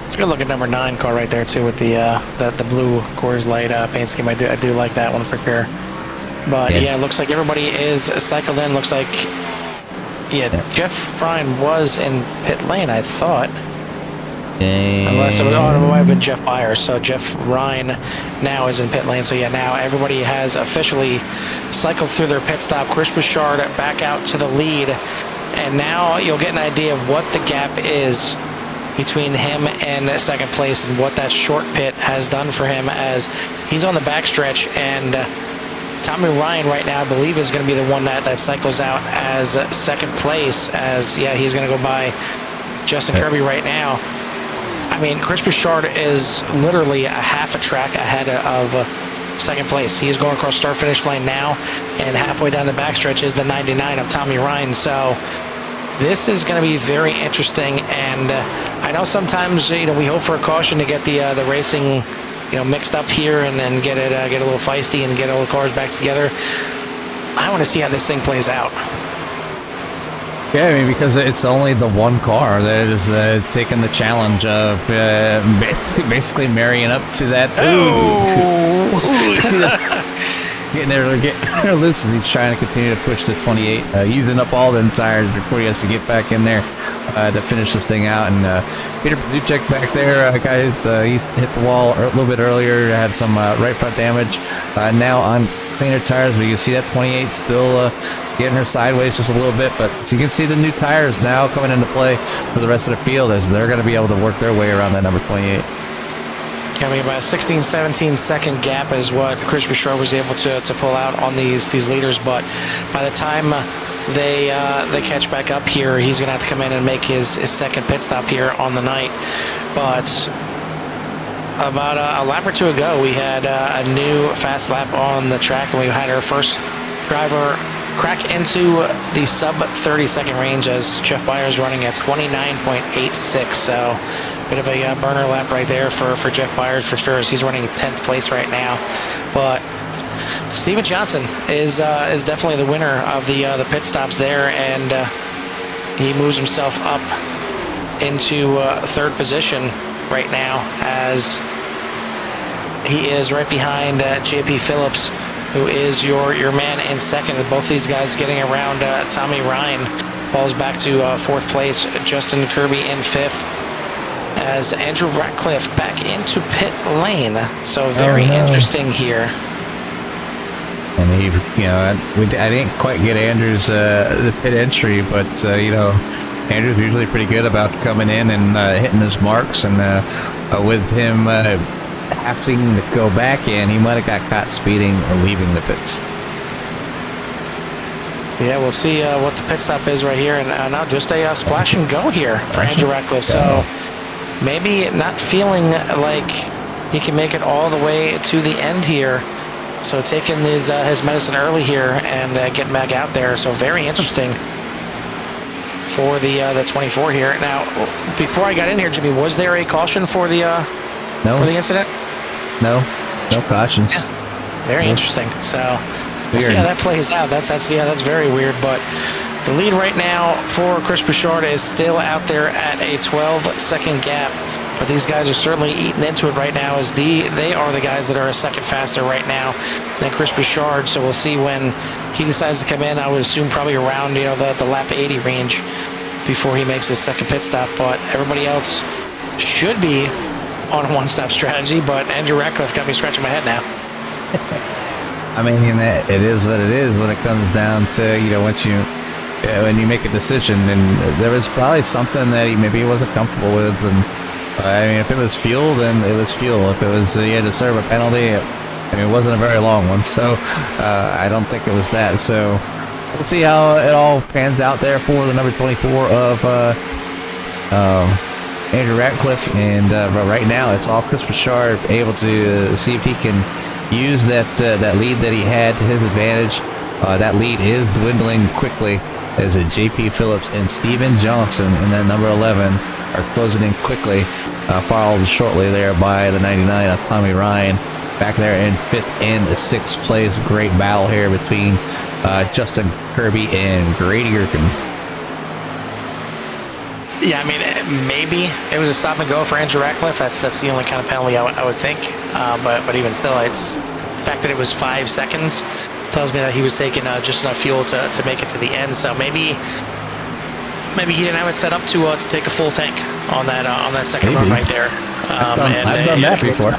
It's a good looking number 9 car right there too, with the blue Coors Light paint scheme. I do like that one for sure. But yeah, it looks like everybody is cycled in. Looks like Jeff Ryan was in pit lane, I thought. Unless it might have been Jeff Byers. So Jeff Ryan now is in pit lane. So yeah, now everybody has officially cycled through their pit stop. Chris Bouchard back out to the lead, and now you'll get an idea of what the gap is between him and second place, and what that short pit has done for him, as he's on the backstretch. And Tommy Ryan right now, I believe, is going to be the one that cycles out as second place, as he's going to go by Justin Kirby right now. I mean, Chris Bouchard is literally a half a track ahead of second place. He is going across start-finish line now, and halfway down the backstretch is the 99 of Tommy Ryan. So this is going to be very interesting, and I know sometimes we hope for a caution to get the racing mixed up here, and then get a little feisty and get all the cars back together. I want to see how this thing plays out. Yeah, I mean, because it's only the one car that is taking the challenge of basically marrying up to that. Ooh. See that? Getting there loose, and he's trying to continue to push the 28, using up all the tires before he has to get back in there to finish this thing out. And Peter Paduchek back there, guys, he hit the wall a little bit earlier, had some right front damage. Now on cleaner tires, but you can see that 28 still getting her sideways just a little bit, but so you can see the new tires now coming into play for the rest of the field, as they're going to be able to work their way around that number 28. Coming about a 16-17 second gap is what Chris Bouchard was able to pull out on these leaders, but by the time they catch back up here, he's going to have to come in and make his second pit stop here on the night. But about a lap or two ago, we had a new fast lap on the track, and we had our first driver crack into the sub 30 second range, as Jeff Byers running at 29.86. So Bit of a burner lap right there for Jeff Byers for sure, as he's running 10th place right now. But Steven Johnson is definitely the winner of the pit stops there, and he moves himself up into third position right now, as he is right behind JP Phillips, who is your man in second. Both these guys getting around Tommy Ryan. Falls back to fourth place. Justin Kirby in fifth, as Andrew Ratcliffe back into pit lane. So very interesting here. And I didn't quite get Andrew's the pit entry, but Andrew's usually pretty good about coming in and hitting his marks, and with him having to go back in, he might have got caught speeding or leaving the pits. Yeah, we'll see what the pit stop is right here, and now just a splash and go here for Andrew Ratcliffe. So maybe not feeling like he can make it all the way to the end here. So taking his medicine early here and getting back out there. So very interesting for the 24 here. Now, before I got in here, Jimmy, was there a caution for the for the incident? No cautions. Yeah. Very interesting. So we'll see how that plays out. That's very weird. But the lead right now for Chris Bouchard is still out there at a 12-second gap. But these guys are certainly eating into it right now, as they are the guys that are a second faster right now than Chris Bouchard. So we'll see when he decides to come in. I would assume probably around the lap 80 range before he makes his second pit stop. But everybody else should be on a one-stop strategy. But Andrew Ratcliffe got me scratching my head now. I mean, it is what it is when it comes down to when you make a decision. And there was probably something that he wasn't comfortable with, and I mean, if it was fuel, then it was fuel. If it was he had to serve a penalty, it wasn't a very long one. So I don't think it was that. So we'll see how it all pans out there for the number 24 of Andrew Ratcliffe. And but right now, it's all Chris Bouchard able to see if he can use that lead that he had to his advantage. That lead is dwindling quickly, as JP Phillips and Steven Johnson in that number 11 are closing in quickly, followed shortly there by the 99 of Tommy Ryan, back there in 5th and 6th place. Great battle here between Justin Kirby and Grady Ucrl. Yeah, I mean, maybe it was a stop and go for Andrew Ratcliffe. That's the only kind of penalty I would think. But even still, it's the fact that it was 5 seconds tells me that he was taking just enough fuel to make it to the end. So maybe he didn't have it set up to take a full tank on that second run right there. I've done that before.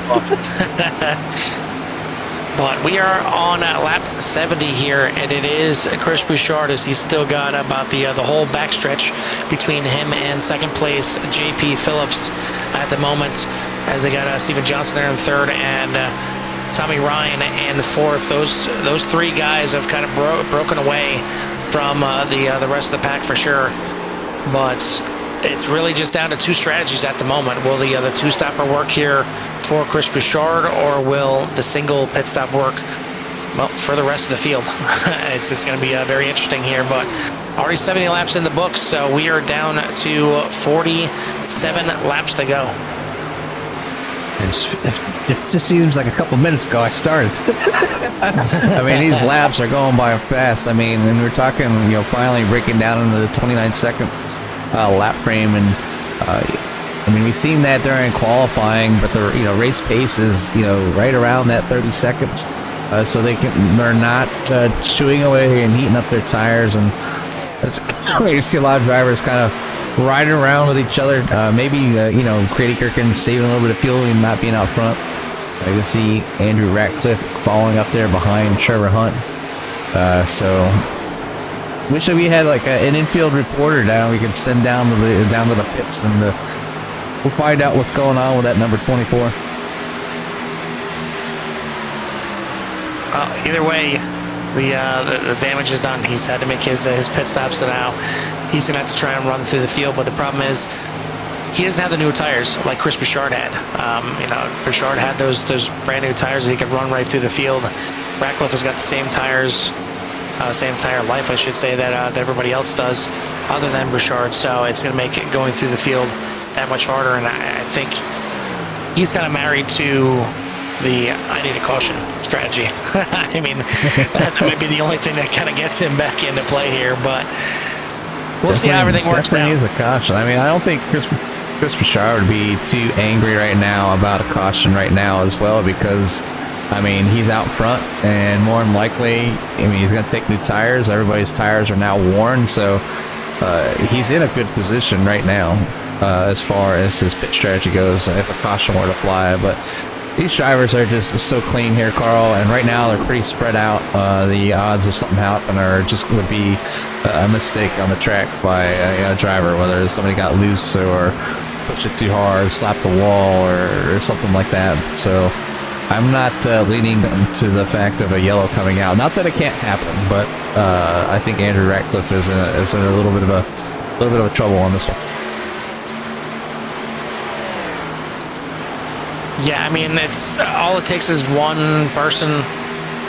But we are on lap 70 here, and it is Chris Bouchard, as he's still got about the whole backstretch between him and second place JP Phillips at the moment, as they got Steven Johnson there in third and Tommy Ryan in fourth. Those three guys have kind of broken away from the rest of the pack for sure. But it's really just down to two strategies at the moment. Will the two-stopper work here for Chris Bouchard, or will the single pit stop work, well, for the rest of the field? It's just going to be very interesting here, but already 70 laps in the books, so we are down to 47 laps to go. It just seems like a couple minutes ago I started. I mean, these laps are going by fast. I mean, and we're talking, finally breaking down into the 29-second lap frame, and I mean, we've seen that during qualifying, but the race pace is right around that 30 seconds, so they're not chewing away and heating up their tires, and that's you see a lot of drivers kind of riding around with each other. Maybe Grady Kirkin saving a little bit of fuel and not being out front. I can see Andrew Ratcliffe following up there behind Trevor Hunt. So wish that we had like an infield reporter down. We could send down to the pits, and we'll find out what's going on with that number 24. Either way, the damage is done. He's had to make his pit stop, so now he's going to have to try and run through the field. But the problem is, he doesn't have the new tires like Chris Bouchard had. Bouchard had those brand new tires that he could run right through the field. Ratcliffe has got the same tires, same tire life, I should say, that everybody else does, other than Bouchard. So it's going to make it going through the field that much harder. And I think he's kind of married to the I need a caution strategy. I mean, that might be the only thing that kind of gets him back into play here, but we'll see how everything works out. Definitely needs a caution. I mean, I don't think Chris Bouchard would be too angry right now about a caution right now as well, because I mean, he's out front, and more than likely, I mean, he's going to take new tires. Everybody's tires are now worn, so he's in a good position right now as far as his pit strategy goes if a caution were to fly. But these drivers are just so clean here, Carl, and right now they're pretty spread out. The odds of something happening are just would be a mistake on the track by a driver, whether somebody got loose or pushed it too hard, slapped the wall, or something like that. So I'm not leaning to the fact of a yellow coming out. Not that it can't happen, but I think Andrew Ratcliffe is in a little bit of a trouble on this one. Yeah, I mean, it's all it takes is one person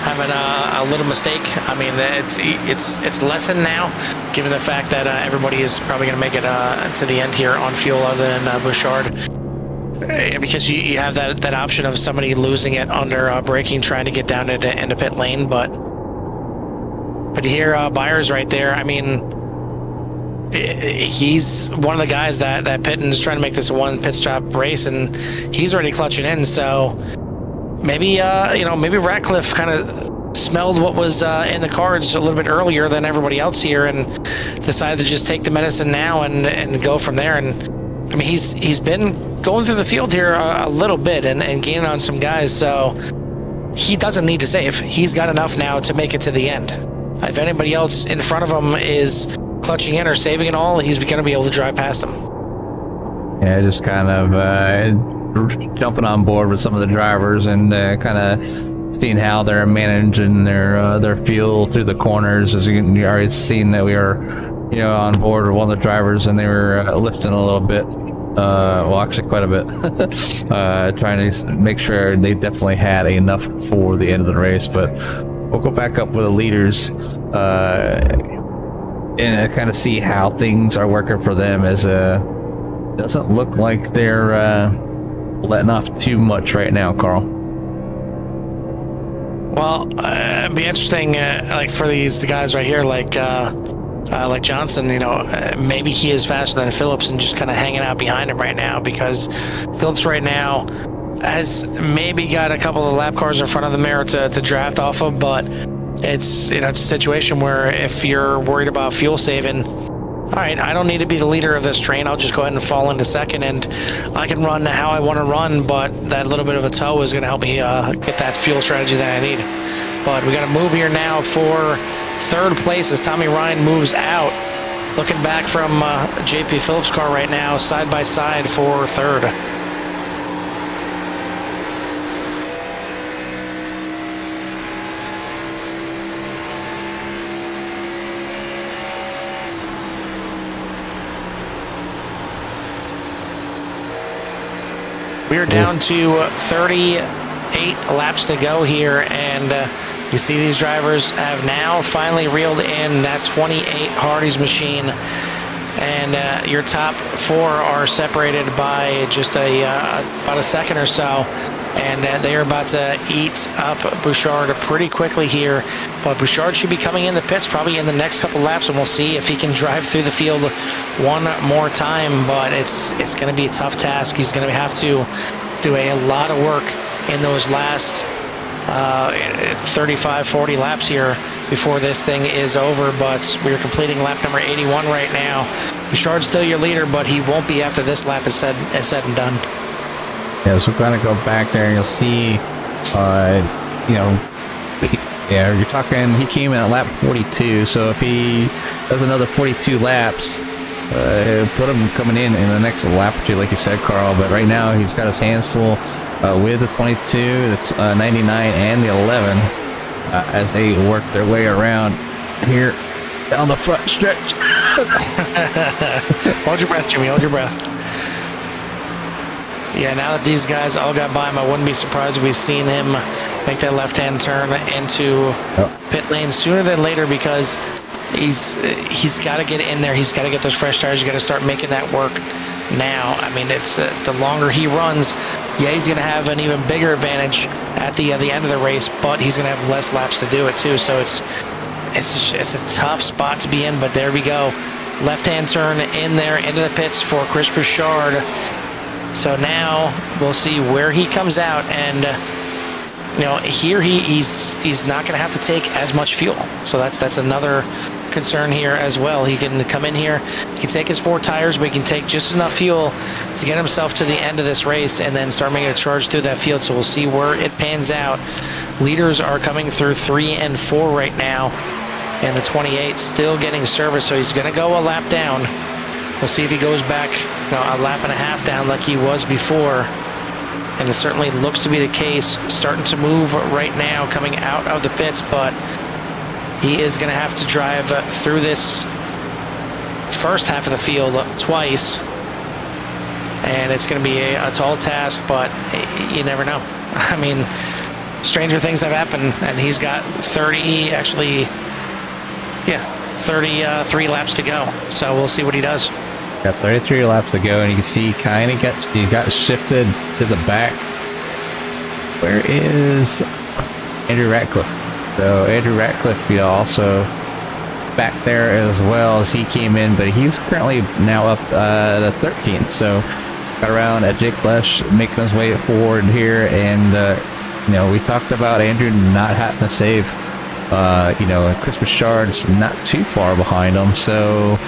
having a little mistake. I mean, it's lessened now, given the fact that everybody is probably going to make it to the end here on fuel, other than Bouchard. Because you have that option of somebody losing it under braking, trying to get down into pit lane, but you hear Byers right there. I mean, he's one of the guys that Pitton's trying to make this a one pit stop race, and he's already clutching in. So maybe maybe Ratcliffe kind of smelled what was in the cards a little bit earlier than everybody else here, and decided to just take the medicine now and go from there. And I mean, he's been going through the field here a little bit and gaining on some guys, so he doesn't need to save. He's got enough now to make it to the end. If anybody else in front of him is clutching in or saving it all, he's going to be able to drive past them. Yeah, just kind of jumping on board with some of the drivers and kind of seeing how they're managing their fuel through the corners. As you already seen that we were on board with one of the drivers, and they were lifting a little bit. Well, actually quite a bit. Trying to make sure they definitely had enough for the end of the race. But we'll go back up with the leaders and kind of see how things are working for them, as doesn't look like they're letting off too much right now, Carl. Well, it'd be interesting, like for these guys right here, like Johnson, maybe he is faster than Phillips and just kind of hanging out behind him right now, because Phillips right now has maybe got a couple of lap cars in front of the mirror to draft off of, but it's it's a situation where if you're worried about fuel saving, all right, I don't need to be the leader of this train. I'll just go ahead and fall into second, and I can run how I want to run, but that little bit of a tow is going to help me get that fuel strategy that I need. But we got to move here now for third place as Tommy Ryan moves out. Looking back from JP Phillips' car right now, side by side for third. We're down to 38 laps to go here, and you see these drivers have now finally reeled in that 28 Hardee's machine, and your top four are separated by just about a second or so, and they are about to eat up Bouchard pretty quickly here. But Bouchard should be coming in the pits probably in the next couple laps, and we'll see if he can drive through the field one more time. But it's going to be a tough task. He's going to have to do a lot of work in those last 35-40 laps here before this thing is over. But we're completing lap number 81 right now. Bouchard's still your leader, but he won't be after this lap is said and done. Yeah, so we're going to go back there, and you'll see, yeah, you're talking, he came in at lap 42, so if he does another 42 laps, put him coming in the next lap or two, like you said, Carl. But right now, he's got his hands full with the 22, the 99, and the 11 as they work their way around here down the front stretch. Hold your breath, Jimmy, hold your breath. Yeah, now that these guys all got by him, I wouldn't be surprised if we've seen him make that left-hand turn into pit lane sooner than later, because he's got to get in there. He's got to get those fresh tires. You got to start making that work now. I mean, it's the longer he runs, yeah, he's going to have an even bigger advantage at the end of the race, but he's going to have less laps to do it too. So it's a tough spot to be in. But there we go, left-hand turn in there into the pits for Chris Bouchard. So now we'll see where he comes out, and here he's not going to have to take as much fuel. So that's another concern here as well. He can come in here, he can take his 4 tires, but he can take just enough fuel to get himself to the end of this race and then start making a charge through that field. So we'll see where it pans out. Leaders are coming through 3 and 4 right now, and the 28 still getting service, so he's going to go a lap down. We'll see if he goes back a lap and a half down like he was before, and it certainly looks to be the case. Starting to move right now coming out of the pits, but he is going to have to drive through this first half of the field twice, and it's going to be a tall task, but you never know. I mean, stranger things have happened, and he's got 33 laps to go, so we'll see what he does. Got 33 laps to go, and you can see he got shifted to the back. Where is Andrew Ratcliffe? So Andrew Ratcliffe, also back there as well as he came in, but he's currently now up the 13th. So got around at Jake Lesh, making his way forward here, and we talked about Andrew not having to save. Chris Bouchard's not too far behind him, so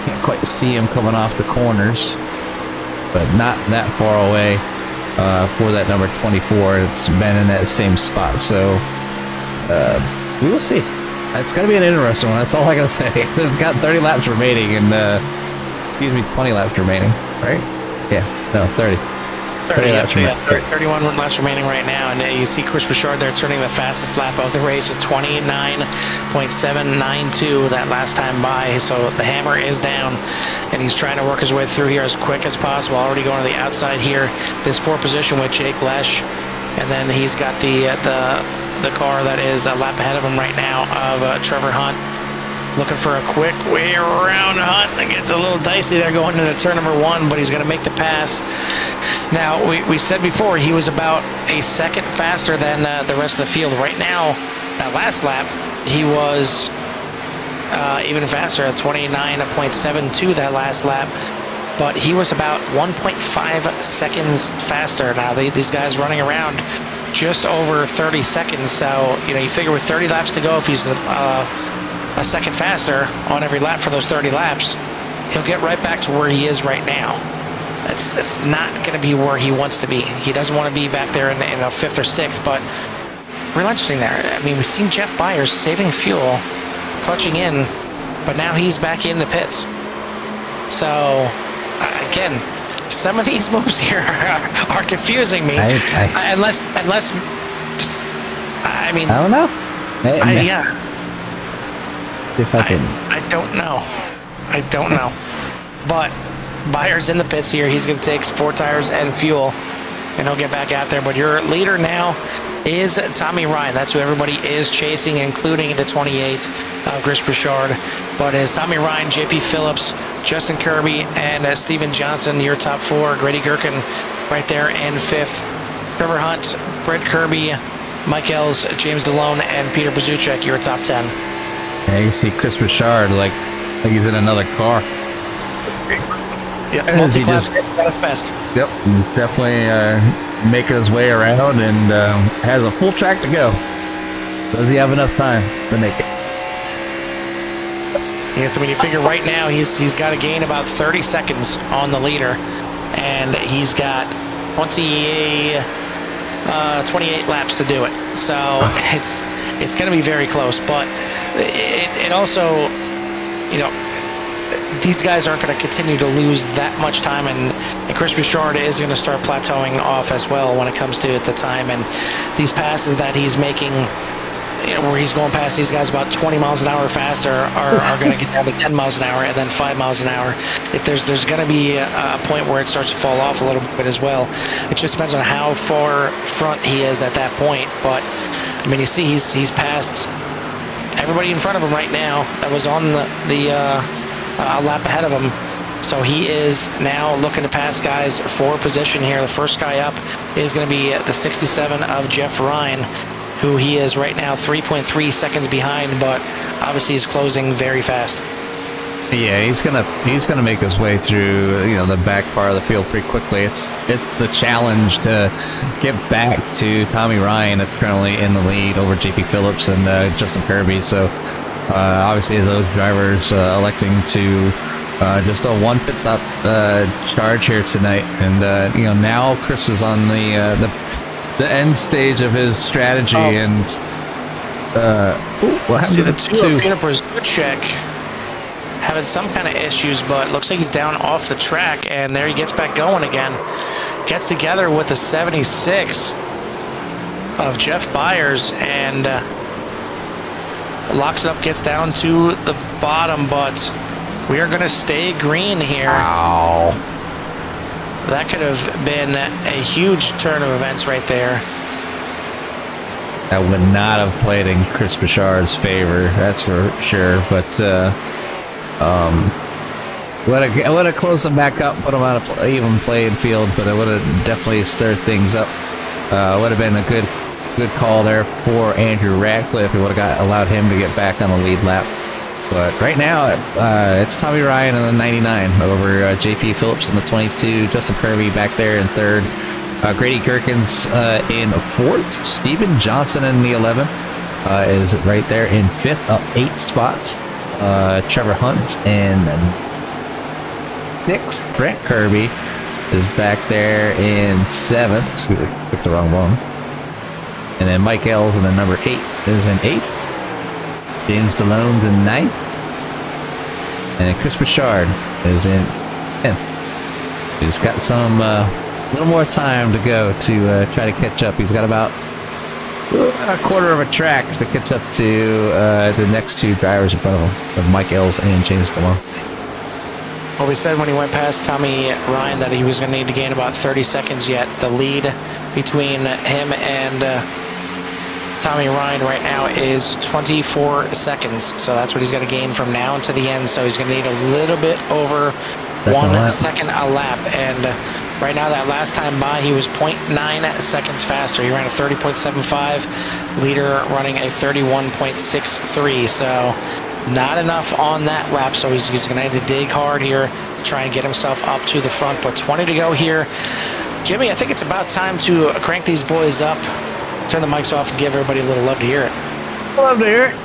can't quite see him coming off the corners, but not that far away for that number 24. It's been in that same spot, so we will see. It's going to be an interesting one. That's all I got to say. It's got 30 laps remaining, and 20 laps remaining, right? Yeah, no, 30. 31 laps remaining right now, and you see Chris Bouchard there turning the fastest lap of the race at 29.792 that last time by. So the hammer is down, and he's trying to work his way through here as quick as possible. Already going to the outside here, this 4th position with Jake Lesh, and then he's got the car that is a lap ahead of him right now of Trevor Hunt. Looking for a quick way around Hunt. It gets a little dicey there going into turn number 1, but he's going to make the pass. Now, we said before he was about a second faster than the rest of the field. Right now, that last lap, he was even faster at 29.72 that last lap, but he was about 1.5 seconds faster. Now, these guys running around just over 30 seconds, so you figure with 30 laps to go, if he's a second faster on every lap for those 30 laps, he'll get right back to where he is right now. It's not going to be where he wants to be. He doesn't want to be back there in a 5th or 6th, but real interesting there. I mean, we've seen Jeff Byers saving fuel, clutching in, but now he's back in the pits. So, again, some of these moves here are confusing me. Unless, I mean, I don't know. Yeah. If I can. I don't know. But Byers in the pits here. He's going to take 4 tires and fuel, and he'll get back out there. But your leader now is Tommy Ryan. That's who everybody is chasing, including the 28, Chris Bouchard. But it's Tommy Ryan, JP Phillips, Justin Kirby, and Steven Johnson, your top 4. Grady Gherkin right there in 5th. Trevor Hunt, Brett Kirby, Mike Ells, James DeLone, and Peter Bezuchek, your top 10. Yeah, you see Chris Bouchard like he's in another car. Yeah, multi-class, it's at its best. Yep, definitely making his way around, and has a full track to go. Does he have enough time to make it? Yes, when you figure right now he's got to gain about 30 seconds on the leader, and he's got 28 laps to do it. So it's going to be very close, but it also, these guys aren't going to continue to lose that much time, and Chris Bouchard is going to start plateauing off as well when it comes to the time. And these passes that he's making, where he's going past these guys about 20 miles an hour faster, are going to get down to 10 miles an hour and then 5 miles an hour. There's going to be a point where it starts to fall off a little bit as well. It just depends on how far front he is at that point. But I mean, you see he's passed everybody in front of him right now that was on the lap ahead of him. So he is now looking to pass guys for position here. The first guy up is going to be the 67 of Jeff Ryan, who he is right now 3.3 seconds behind, but obviously he's closing very fast. Yeah, he's gonna make his way through the back part of the field pretty quickly. It's the challenge to get back to Tommy Ryan, that's currently in the lead over JP Phillips and Justin Kirby. So obviously those drivers electing to just a one pit stop charge here tonight, and now Chris is on the end stage of his strategy, and what happened to the two? Juniper's good check. Having some kind of issues, but looks like he's down off the track, and there he gets back going again. Gets together with the 76 of Jeff Byers and locks it up, gets down to the bottom, but we are going to stay green here. Wow. That could have been a huge turn of events right there. That would not have played in Chris Bichard's favor, that's for sure, but would have closed them back up, put them on an even playing field, but it would have definitely stirred things up. Would have been a good call there for Andrew Radcliffe. It would have allowed him to get back on the lead lap. But right now, it's Tommy Ryan in the 99 over JP Phillips in the 22, Justin Kirby back there in third, Grady Gerkins in fourth, Steven Johnson in the 11 is right there in fifth, up 8 spots. Trevor Hunt in sixth. Brent Kirby is back there in 7th. Excuse me, picked the wrong one. And then Mike Ells in the number 8 is in 8th. James Stallone's in 9th. And then Chris Bichard is in 10th. He's got some little more time to go to try to catch up. He's got about a quarter of a track to catch up to the next two drivers above him, of Mike Ells and James Stallone. Well, we said when he went past Tommy Ryan that he was going to need to gain about 30 seconds yet. The lead between him and Tommy Ryan right now is 24 seconds. So that's what he's going to gain from now until the end. So he's going to need a little bit over 1 second a lap. And right now, that last time by, he was 0.9 seconds faster. He ran a 30.75, leader running a 31.63. So not enough on that lap. So he's going to need to dig hard here to try and get himself up to the front. But 20 to go here. Jimmy, I think it's about time to crank these boys up. Turn the mics off and give everybody a little love to hear it. Love to hear it.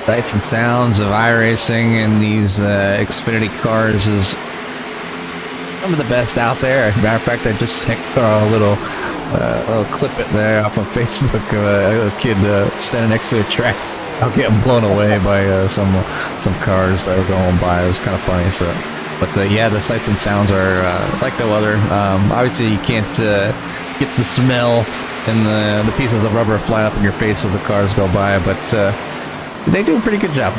Sights and sounds of iRacing in these Xfinity cars is some of the best out there. As a matter of fact, I just sent Carl a little clip it there off of Facebook of a kid standing next to a track. I'll get blown away by some cars that are going by. It was kind of funny. So, but yeah, the sights and sounds are like no other. Obviously, you can't get the smell and the pieces of rubber flying up in your face as the cars go by, but they do a pretty good job.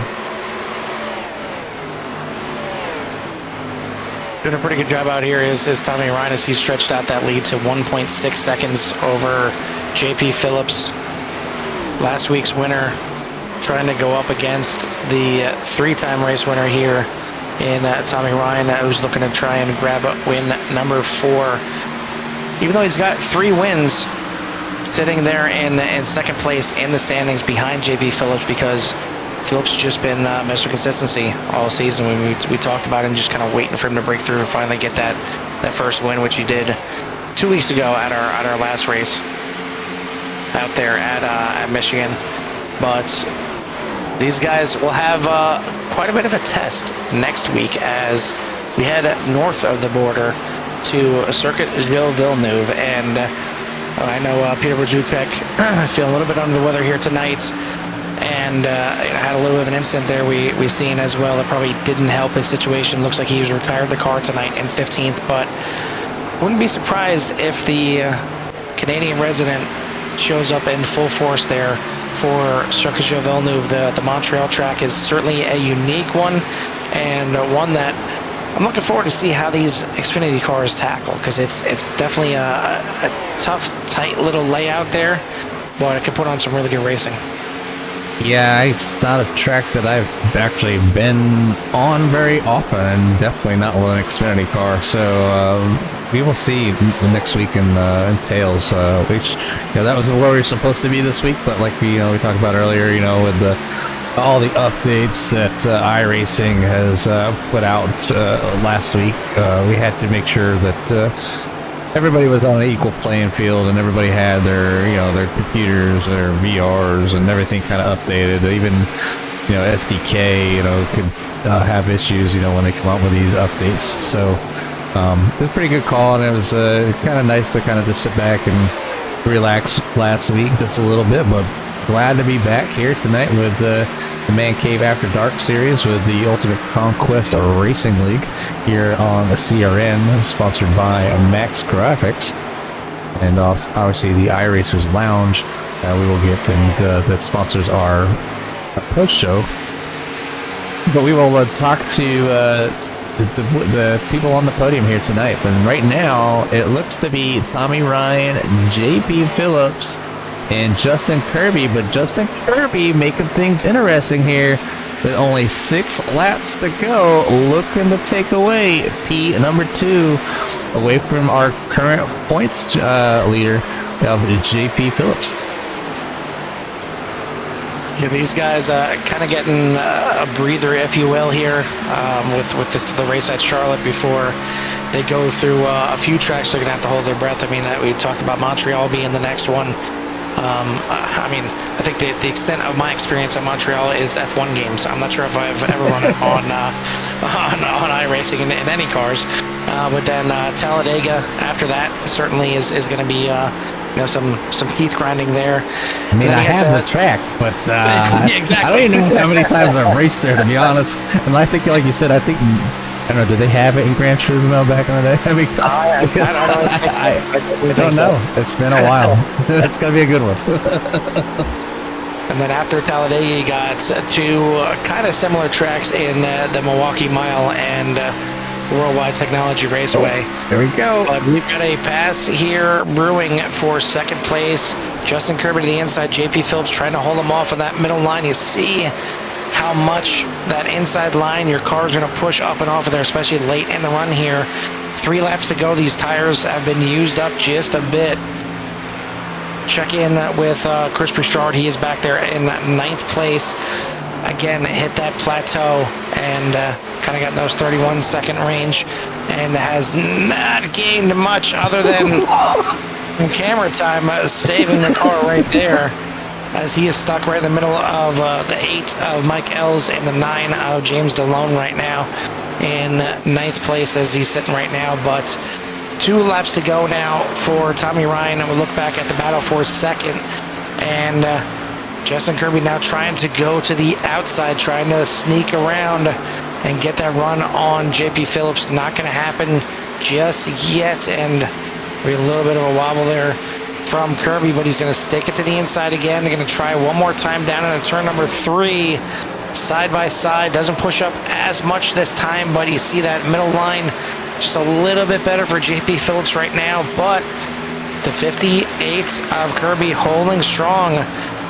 Doing a pretty good job out here is Tommy Ryan as he stretched out that lead to 1.6 seconds over JP Phillips, last week's winner, trying to go up against the three-time race winner here in Tommy Ryan, who's looking to try and grab win number 4. Even though he's got 3 wins, sitting there in second place in the standings behind JP Phillips, because Phillips has just been Mr. Consistency all season. We talked about him just kind of waiting for him to break through and finally get that first win, which he did 2 weeks ago at our last race out there at Michigan. But these guys will have quite a bit of a test next week as we head north of the border to Circuit Gilles Villeneuve. And I know Peter Brzupek feeling a little bit under the weather here tonight. And had a little bit of an incident there we seen as well that probably didn't help his situation. Looks like he was retired the car tonight in 15th, but wouldn't be surprised if the Canadian resident shows up in full force there for Circuit Gilles Villeneuve. The Montreal track is certainly a unique one, and one that I'm looking forward to see how these Xfinity cars tackle, because it's definitely a tough, tight little layout there, but it could put on some really good racing. Yeah, it's not a track that I've actually been on very often, and definitely not with an Xfinity car. So we will see next week in Tails. Which, that was where we were supposed to be this week, but like we talked about earlier, with all the updates that iRacing has put out last week, we had to make sure that everybody was on an equal playing field, and everybody had their their computers, their VRs, and everything kind of updated. Even SDK could have issues when they come out with these updates. So it was a pretty good call, and it was kind of nice to kind of just sit back and relax last week just a little bit. But glad to be back here tonight with the Man Cave After Dark series with the Ultimate Conquest Racing League here on the CRN, sponsored by Max Graphics, and obviously the iRacers Lounge we will get, and that sponsors our post show. But we will talk to the people on the podium here tonight. And right now it looks to be Tommy Ryan, JP Phillips, and Justin Kirby, but Justin Kirby making things interesting here with only 6 laps to go, looking to take away P number 2 away from our current points leader of JP Phillips. Yeah, these guys kind of getting a breather, if you will, here with the race at Charlotte before they go through a few tracks. They're going to have to hold their breath. I mean, we talked about Montreal being the next one. I think the extent of my experience at Montreal is F1 games. I'm not sure if I've ever run it on iRacing in any cars. But then Talladega after that certainly is going to be some teeth grinding there. I mean, I have the track, but exactly. I don't even know how many times I've raced there, to be honest. And I think, like you said, I don't know, did they have it in Gran Turismo back in the day? I mean, I don't know. It's been a while. It's going to be a good one. And then after Talladega, you got 2 kind of similar tracks in the Milwaukee Mile and Worldwide Technology Raceway. There we go. We've got a pass here brewing for second place. Justin Kirby to the inside. JP Phillips trying to hold him off on that middle line. You see how much that inside line your car's going to push up and off of there, especially late in the run here. 3 laps to go. These tires have been used up just a bit. Check in with Chris Bouchard. He is back there in 9th place. Again, hit that plateau and kind of got those 31-second range and has not gained much other than some camera time, saving the car right there. as he is stuck right in the middle of the 8 of Mike Ells and the 9 of James DeLone right now in 9th place as he's sitting right now. But 2 laps to go now for Tommy Ryan, and we look back at the battle for second, and Justin Kirby now trying to go to the outside, trying to sneak around and get that run on JP Phillips. Not going to happen just yet, and we had a little bit of a wobble there from Kirby, but he's going to stake it to the inside again. They're going to try one more time down into turn number 3, side by side. Doesn't push up as much this time, but you see that middle line just a little bit better for JP Phillips right now, but the 58 of Kirby holding strong,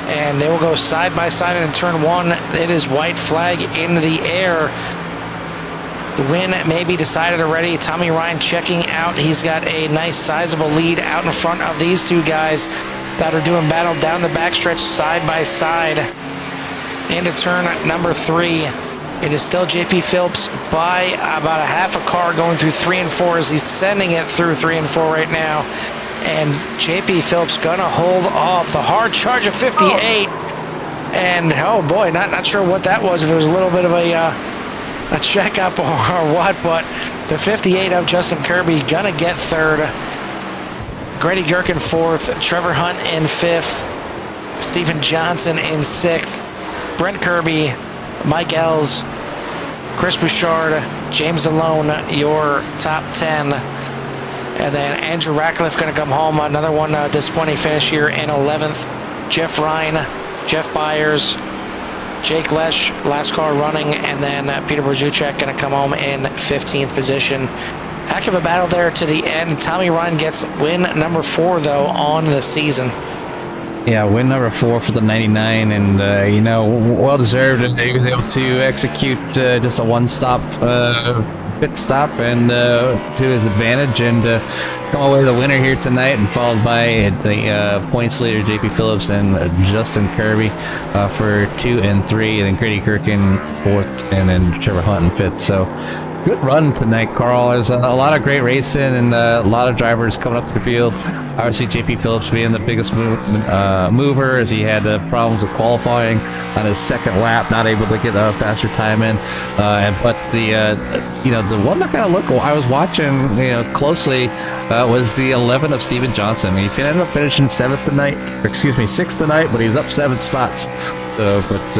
and they will go side by side in turn 1. It is white flag in the air. The win may be decided already. Tommy Ryan checking out. He's got a nice sizable lead out in front of these 2 guys that are doing battle down the backstretch side by side into turn number 3. It is still JP Phillips by about a half a car going through 3 and 4 as he's sending it through 3 and 4 right now. And JP Phillips gonna hold off the hard charge of 58. And oh boy, not sure what that was, if it was a little bit of a checkup or what, but the 58 of Justin Kirby gonna get 3rd. Grady Gherkin 4th, Trevor Hunt in 5th, Stephen Johnson in 6th, Brent Kirby, Mike Ells, Chris Bouchard, James DeLone, your top 10. And then Andrew Ratcliffe going to come home. Another one disappointing finish here in 11th. Jeff Ryan, Jeff Byers, Jake Lesh, last car running. And then Peter Brzuchek going to come home in 15th position. Heck of a battle there to the end. Tommy Ryan gets win number 4, though, on the season. Yeah, win number 4 for the 99, and well deserved. He was able to execute just a one-stop pit stop and to his advantage, and come away the winner here tonight, and followed by the points leader JP Phillips and Justin Kirby for 2 and 3, and then Grady Gherkin 4th, and then Trevor Hunt in 5th. So good run tonight, Carl. There's a lot of great racing and a lot of drivers coming up to the field. Obviously, JP Phillips being the biggest mover, as he had problems with qualifying on his second lap, not able to get a faster time in. But the one that kind of I was watching closely was the 11 of Stephen Johnson. He ended up finishing 6th tonight, but he was up 7 spots. So, but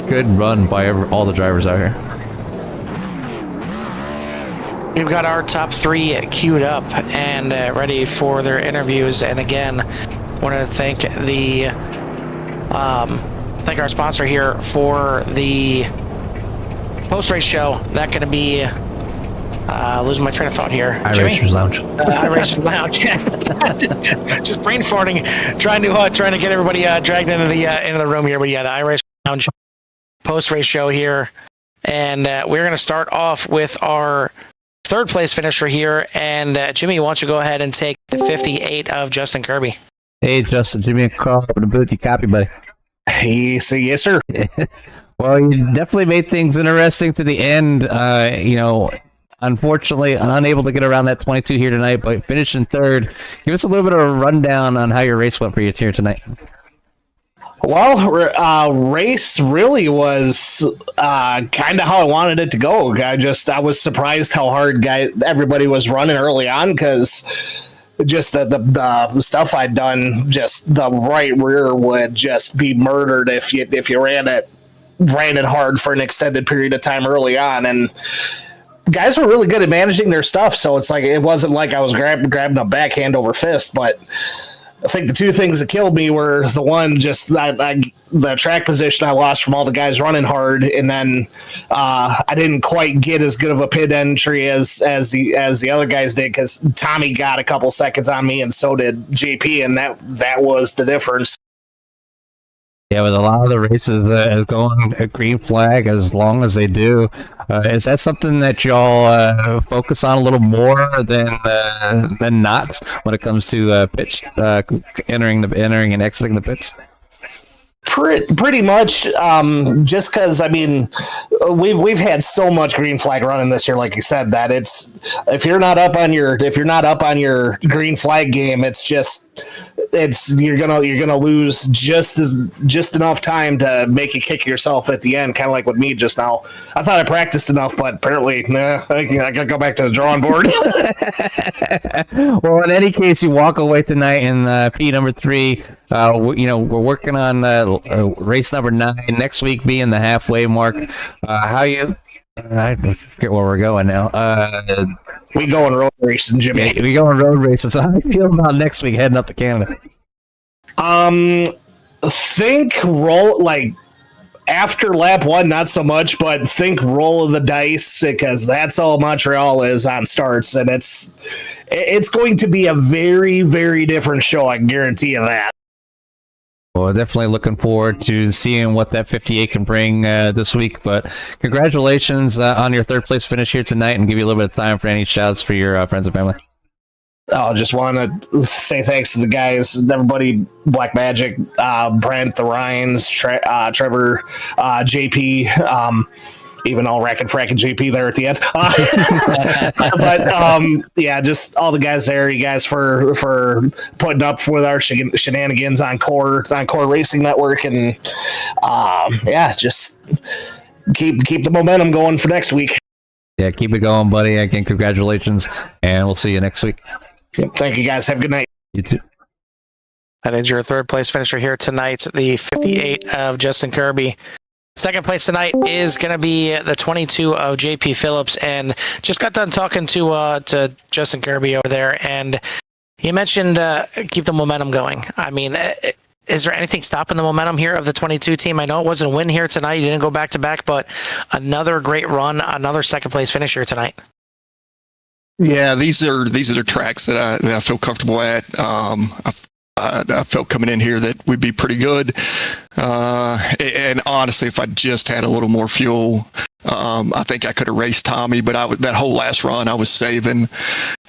good run by all the drivers out here. We've got our top 3 queued up and ready for their interviews. And again, want to thank our sponsor here for the post-race show. That's going to be losing my train of thought here. iRacers Lounge. iRacers Lounge. Just brain farting, trying to get everybody dragged into the room here. But yeah, the iRacers Lounge post-race show here, and we're going to start off with our 3rd place finisher here, and Jimmy, why don't you go ahead and take the 58 of Justin Kirby? Hey, Justin, Jimmy and Carl, for the booth. You copy, buddy? Hey, so yes, sir. Well, you definitely made things interesting to the end. Unfortunately, unable to get around that 22 here tonight, but finishing 3rd. Give us a little bit of a rundown on how your race went for you here tonight. Well, race really was kind of how I wanted it to go. I was surprised how hard everybody was running early on, because just the stuff I'd done, just the right rear would just be murdered if you ran it hard for an extended period of time early on. And guys were really good at managing their stuff, so it's like it wasn't like I was grabbing a backhand over fist, but I think the 2 things that killed me were the one, just the track position I lost from all the guys running hard, and then I didn't quite get as good of a pit entry as the other guys did, because Tommy got a couple seconds on me, and so did JP, and that was the difference. Yeah, with a lot of the races going a green flag as long as they do, is that something that y'all focus on a little more than not when it comes to pitch entering and exiting the pits? Pretty much, just because we've had so much green flag running this year, like you said, that it's if you're not up on your green flag game, it's just you're gonna lose just enough time to make a kick yourself at the end, kind of like with me just now. I thought I practiced enough, but apparently, I gotta go back to the drawing board. Well, in any case, you walk away tonight in P number 3. We're working on race number 9 next week, being the halfway mark. I forget where we're going now. We going road racing, Jimmy. Yeah, we going road racing. So how do you feel about next week heading up to Canada? Think roll like after lap 1, not so much, but think roll of the dice, because that's all Montreal is on starts, and it's going to be a very, very different show. I can guarantee you that. Well, definitely looking forward to seeing what that 58 can bring this week. But congratulations on your 3rd place finish here tonight, and give you a little bit of time for any shouts for your friends and family. I just want to say thanks to the guys, everybody, Black Magic, Brent, the Ryans, Trevor, JP, even all rack and frack and JP there at the end. But yeah, just all the guys there, you guys for putting up with our shenanigans on Core Racing Network, and yeah, just keep the momentum going for next week. Yeah, keep it going, buddy. Again, congratulations, and we'll see you next week. Yep, thank you guys. Have a good night. You too. That is your 3rd place finisher here tonight, the 58 of Justin Kirby. 2nd place tonight is going to be the 22 of JP Phillips, and just got done talking to Justin Kirby over there, and he mentioned keep the momentum going. I mean, is there anything stopping the momentum here of the 22 team? I know it wasn't a win here tonight. You didn't go back to back, but another great run, another 2nd place finish here tonight. Yeah, these are the tracks that I feel comfortable at. I felt coming in here that we'd be pretty good. And honestly, if I just had a little more fuel, I think I could have raced Tommy. But that whole last run I was saving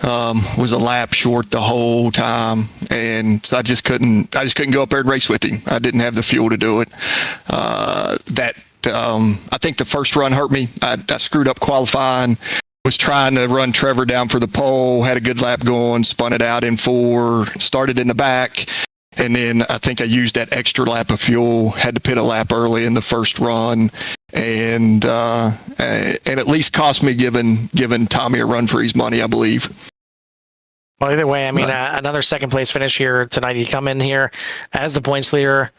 was a lap short the whole time, and so I just couldn't go up there and race with him. I didn't have the fuel to do it. I think the first run hurt me. I screwed up qualifying. Was trying to run Trevor down for the pole, had a good lap going, spun it out in 4, started in the back, and then I think I used that extra lap of fuel, had to pit a lap early in the first run, and at least cost me giving Tommy a run for his money, I believe. Well, either way, I mean, another 2nd place finish here tonight. You come in here as the points leader.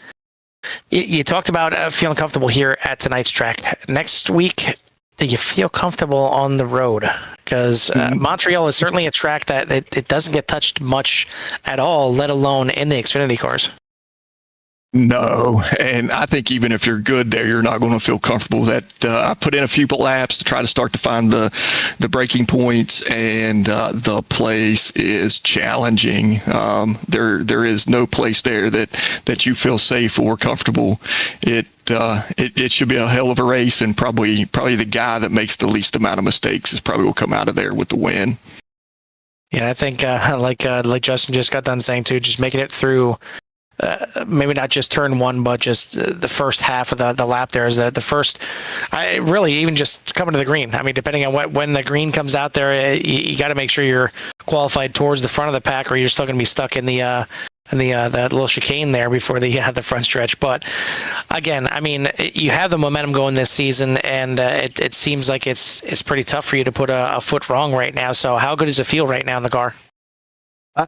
You talked about feeling comfortable here at tonight's track. Next week, do you feel comfortable on the road? Because Montreal is certainly a track that it doesn't get touched much at all, let alone in the Xfinity cars. No, and I think even if you're good there, you're not going to feel comfortable. That I put in a few laps to try to start to find the breaking points, and the place is challenging. There is no place there that you feel safe or comfortable. It should be a hell of a race, and probably the guy that makes the least amount of mistakes is probably will come out of there with the win. Yeah, I think like Justin just got done saying too, just making it through. Maybe not just turn 1, but just the first half of the lap there is the first. I really even just coming to the green. I mean, depending on when the green comes out there, you got to make sure you're qualified towards the front of the pack, or you're still going to be stuck in that little chicane there before the front stretch. But again, I mean, you have the momentum going this season, and it seems like it's pretty tough for you to put a foot wrong right now. So how good does it feel right now in the car?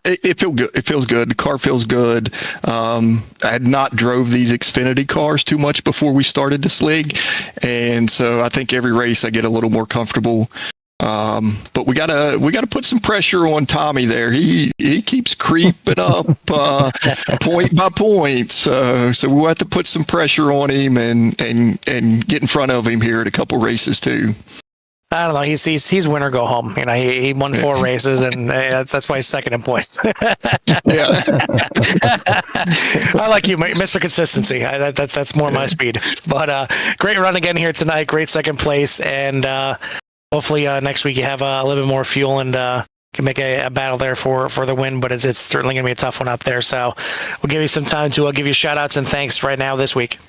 It feels good. It feels good. The car feels good. I had not drove these Xfinity cars too much before we started this league, and so I think every race I get a little more comfortable. But we gotta put some pressure on Tommy there. He keeps creeping up point by point. So we'll have to put some pressure on him and get in front of him here at a couple races too. I don't know. He's win or go home. You know, he won 4 races, and that's why he's second in points. Yeah, I like you, Mr. Consistency. That's more my speed. But great run again here tonight. Great 2nd place, and hopefully next week you have a little bit more fuel and can make a battle there for the win. But it's certainly going to be a tough one up there. So we'll give you some time to give you shout outs and thanks right now this week.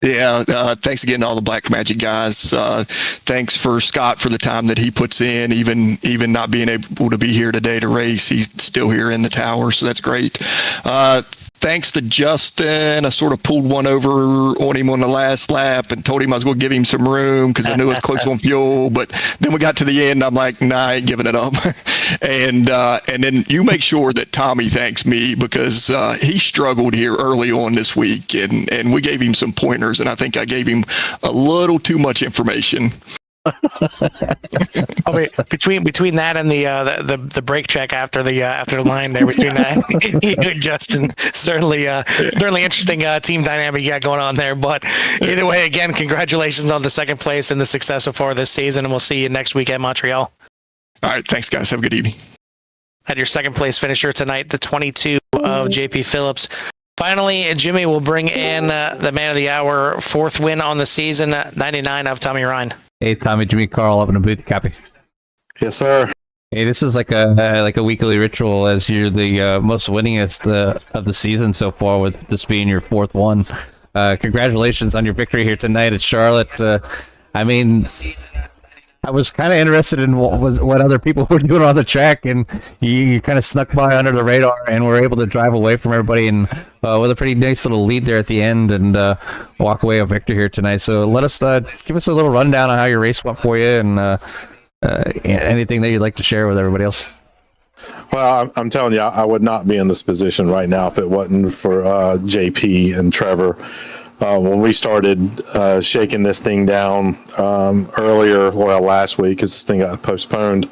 Yeah, thanks again to all the Black Magic guys. Thanks for Scott for the time that he puts in, even not being able to be here today to race. He's still here in the tower, so that's great. Thanks to Justin. I sort of pulled one over on him on the last lap and told him I was going to give him some room because I knew it was close on fuel. But then we got to the end. I'm like, nah, I ain't giving it up. And then you make sure that Tommy thanks me because he struggled here early on this week, and we gave him some pointers, and I think I gave him a little too much information. Between that and the brake check after the line there, between that you and Justin, certainly interesting team dynamic you got going on there. But either way, again, congratulations on the second place and the success so far this season, and we'll see you next week at Montreal. All right, thanks guys. Have a good evening. At your second place finisher tonight, the 22 of JP Phillips. Finally, Jimmy will bring in the man of the hour, fourth win on the season, 99 of Tommy Ryan. Hey, Tommy, Jimmy, Carl, up in the booth. Copy. Yes, sir. Hey, this is like a weekly ritual as you're the most winningest of the season so far, with this being your fourth one. Congratulations on your victory here tonight at Charlotte. I mean, I was kind of interested in what other people were doing on the track, and you kind of snuck by under the radar and were able to drive away from everybody and with a pretty nice little lead there at the end and walk away a victor here tonight. So let us give us a little rundown on how your race went for you and anything that you'd like to share with everybody else. Well, I'm telling you, I would not be in this position right now if it wasn't for JP and Trevor. When we started shaking this thing down earlier, last week, because this thing got postponed,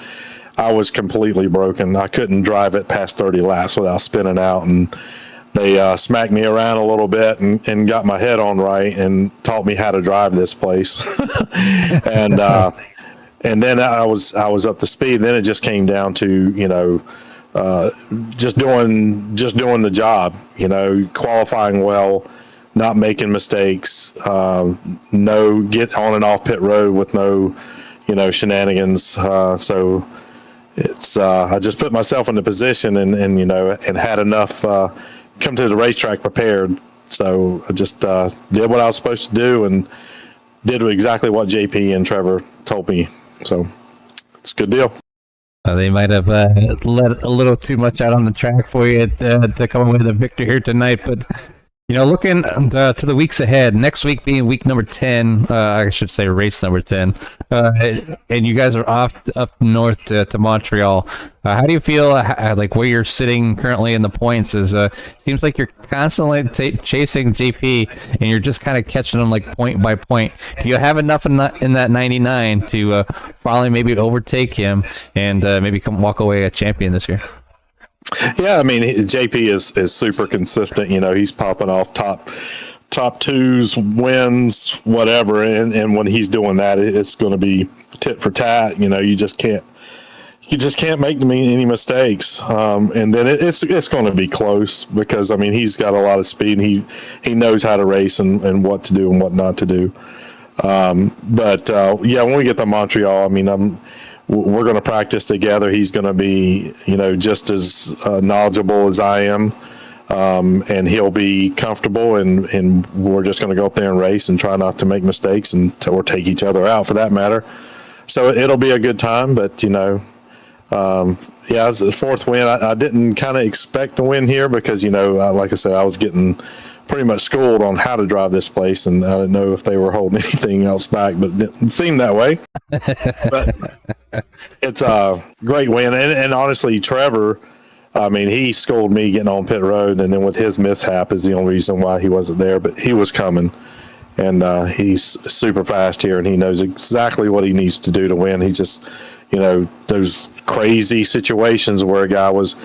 I was completely broken. I couldn't drive it past 30 laps without spinning out, and they smacked me around a little bit and got my head on right and taught me how to drive this place. And then I was up to speed. Then it just came down to just doing the job, qualifying well, not making mistakes, no get on and off pit road with no, shenanigans. So it's I just put myself in the position and had enough come to the racetrack prepared. So I just did what I was supposed to do and did exactly what JP and Trevor told me. So it's a good deal. They might have let a little too much out on the track for you to come away with a victory here tonight, but looking to the weeks ahead, next week being week number 10, I should say race number 10, and you guys are off up north to Montreal. How do you feel like where you're sitting currently in the points? Seems like you're constantly chasing JP, and you're just kind of catching them like point by point. Do you have enough in that 99 to finally maybe overtake him and maybe walk away a champion this year? Yeah, I mean, JP is super consistent. He's popping off top twos, wins, whatever. And when he's doing that, it's going to be tit for tat. You just can't make any mistakes. And then it's going to be close because he's got a lot of speed. And he knows how to race and what to do and what not to do. But when we get to Montreal, we're going to practice together. He's going to be, just as knowledgeable as I am, and he'll be comfortable, and we're just going to go up there and race and try not to make mistakes or take each other out for that matter. So it'll be a good time, but, it's the fourth win. I didn't kind of expect to win here because, like I said, I was getting pretty much schooled on how to drive this place, and I didn't know if they were holding anything else back, but it didn't seem that way. But it's a great win, and honestly, Trevor, he schooled me getting on pit road, and then with his mishap is the only reason why he wasn't there, but he was coming, and he's super fast here, and he knows exactly what he needs to do to win. He's just, those crazy situations where a guy was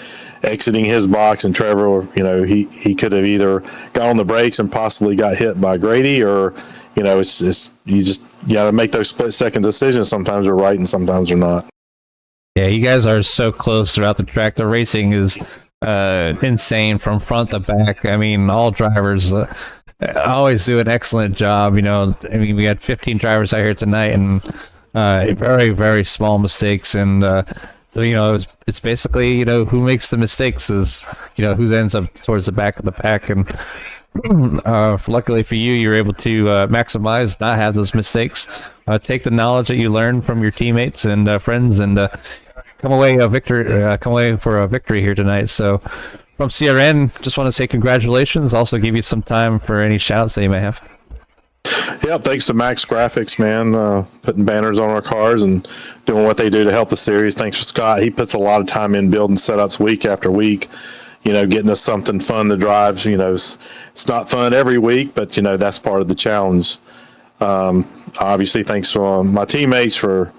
exiting his box and Trevor, he could have either got on the brakes and possibly got hit by Grady, or, it's you got to make those split-second decisions. Sometimes they're right and sometimes they're not. Yeah, you guys are so close throughout the track. The racing is insane from front to back. All drivers always do an excellent job. We had 15 drivers out here tonight, and very, very small mistakes. And so, it's basically, who makes the mistakes is, who ends up towards the back of the pack. And luckily for you, you're able to maximize, not have those mistakes, take the knowledge that you learned from your teammates and friends, and come away for a victory here tonight. So from CRN, just want to say congratulations. Also give you some time for any shout-outs that you may have. Yeah, thanks to Max Graphics, man, putting banners on our cars and doing what they do to help the series. Thanks for Scott. He puts a lot of time in building setups week after week, getting us something fun to drive. It's not fun every week, but, that's part of the challenge. Obviously, thanks to my teammates for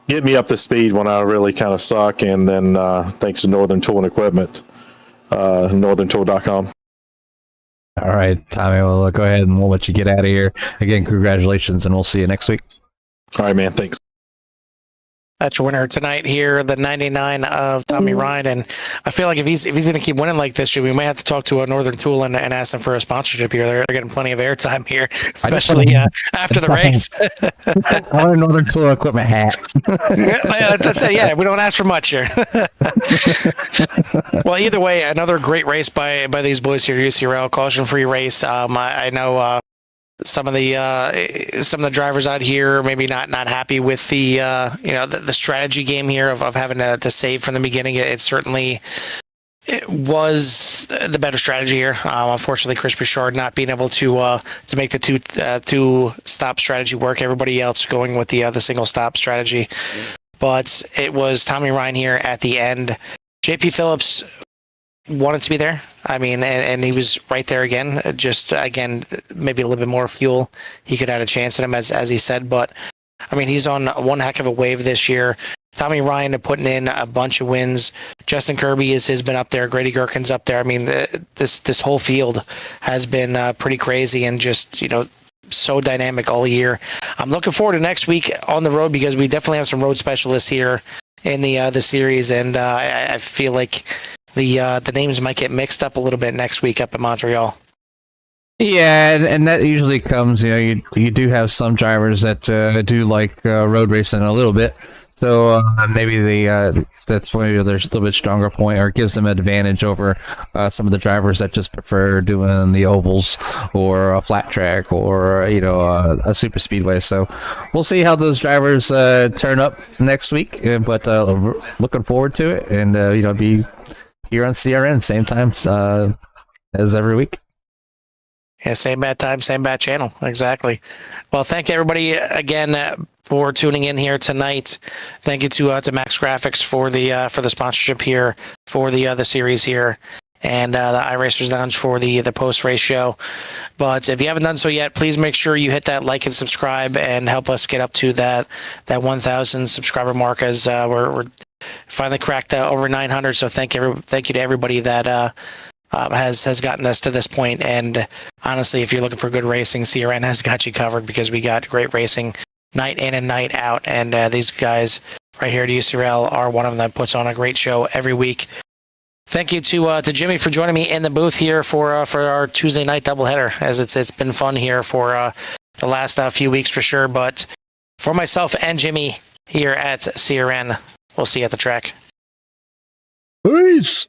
getting me up to speed when I really kind of suck. And then thanks to Northern Tool and Equipment, northerntool.com. All right, Tommy, we'll go ahead and we'll let you get out of here. Again, congratulations, and we'll see you next week. All right, man. Thanks. That's your winner tonight here, the 99 of Tommy Ryan. And I feel like if he's going to keep winning like this, we might have to talk to a Northern Tool and ask them for a sponsorship here. They're getting plenty of airtime here, especially after the race. I want a Northern Tool Equipment hat. That's it. Yeah, we don't ask for much here. Well, either way, another great race by these boys here, UCRL, caution-free race. I know some of the drivers out here maybe not happy with the the strategy game here of having to save from the beginning. It was the better strategy here. Unfortunately, Chris Bouchard not being able to make the two stop strategy work. Everybody else going with the single stop strategy, but it was Tommy Ryan here at the end. JP Phillips wanted to be there. I mean, and he was right there again. Just again, maybe a little bit more fuel. He could have a chance in him, as he said. But I mean, he's on one heck of a wave this year. Tommy Ryan putting in a bunch of wins. Justin Kirby has been up there. Grady Gherkin's up there. I mean, this whole field has been pretty crazy and just so dynamic all year. I'm looking forward to next week on the road because we definitely have some road specialists here in the series, and I feel like the names might get mixed up a little bit next week up in Montreal. Yeah, and that usually comes, you do have some drivers that do like road racing a little bit. So maybe that's where there's a little bit stronger point, or gives them an advantage over some of the drivers that just prefer doing the ovals or a flat track or a super speedway. So we'll see how those drivers turn up next week. But looking forward to it, and be here on CRN same time as every week. Yeah, same bad time, same bad channel. Exactly. Well, thank everybody again for tuning in here tonight. Thank you to Max Graphics for the sponsorship here for the series here, and the iRacers Lounge for the post race show. But if you haven't done so yet, please make sure you hit that like and subscribe and help us get up to that 1,000 subscriber mark, as we're finally cracked over 900. So thank you to everybody that has gotten us to this point. And honestly, if you're looking for good racing, CRN has got you covered, because we got great racing night in and night out. And these guys right here at UCRL are one of them that puts on a great show every week. Thank you to Jimmy for joining me in the booth here for our Tuesday night doubleheader, as it's been fun here for the last few weeks for sure. But for myself and Jimmy here at CRN, we'll see you at the track. Peace.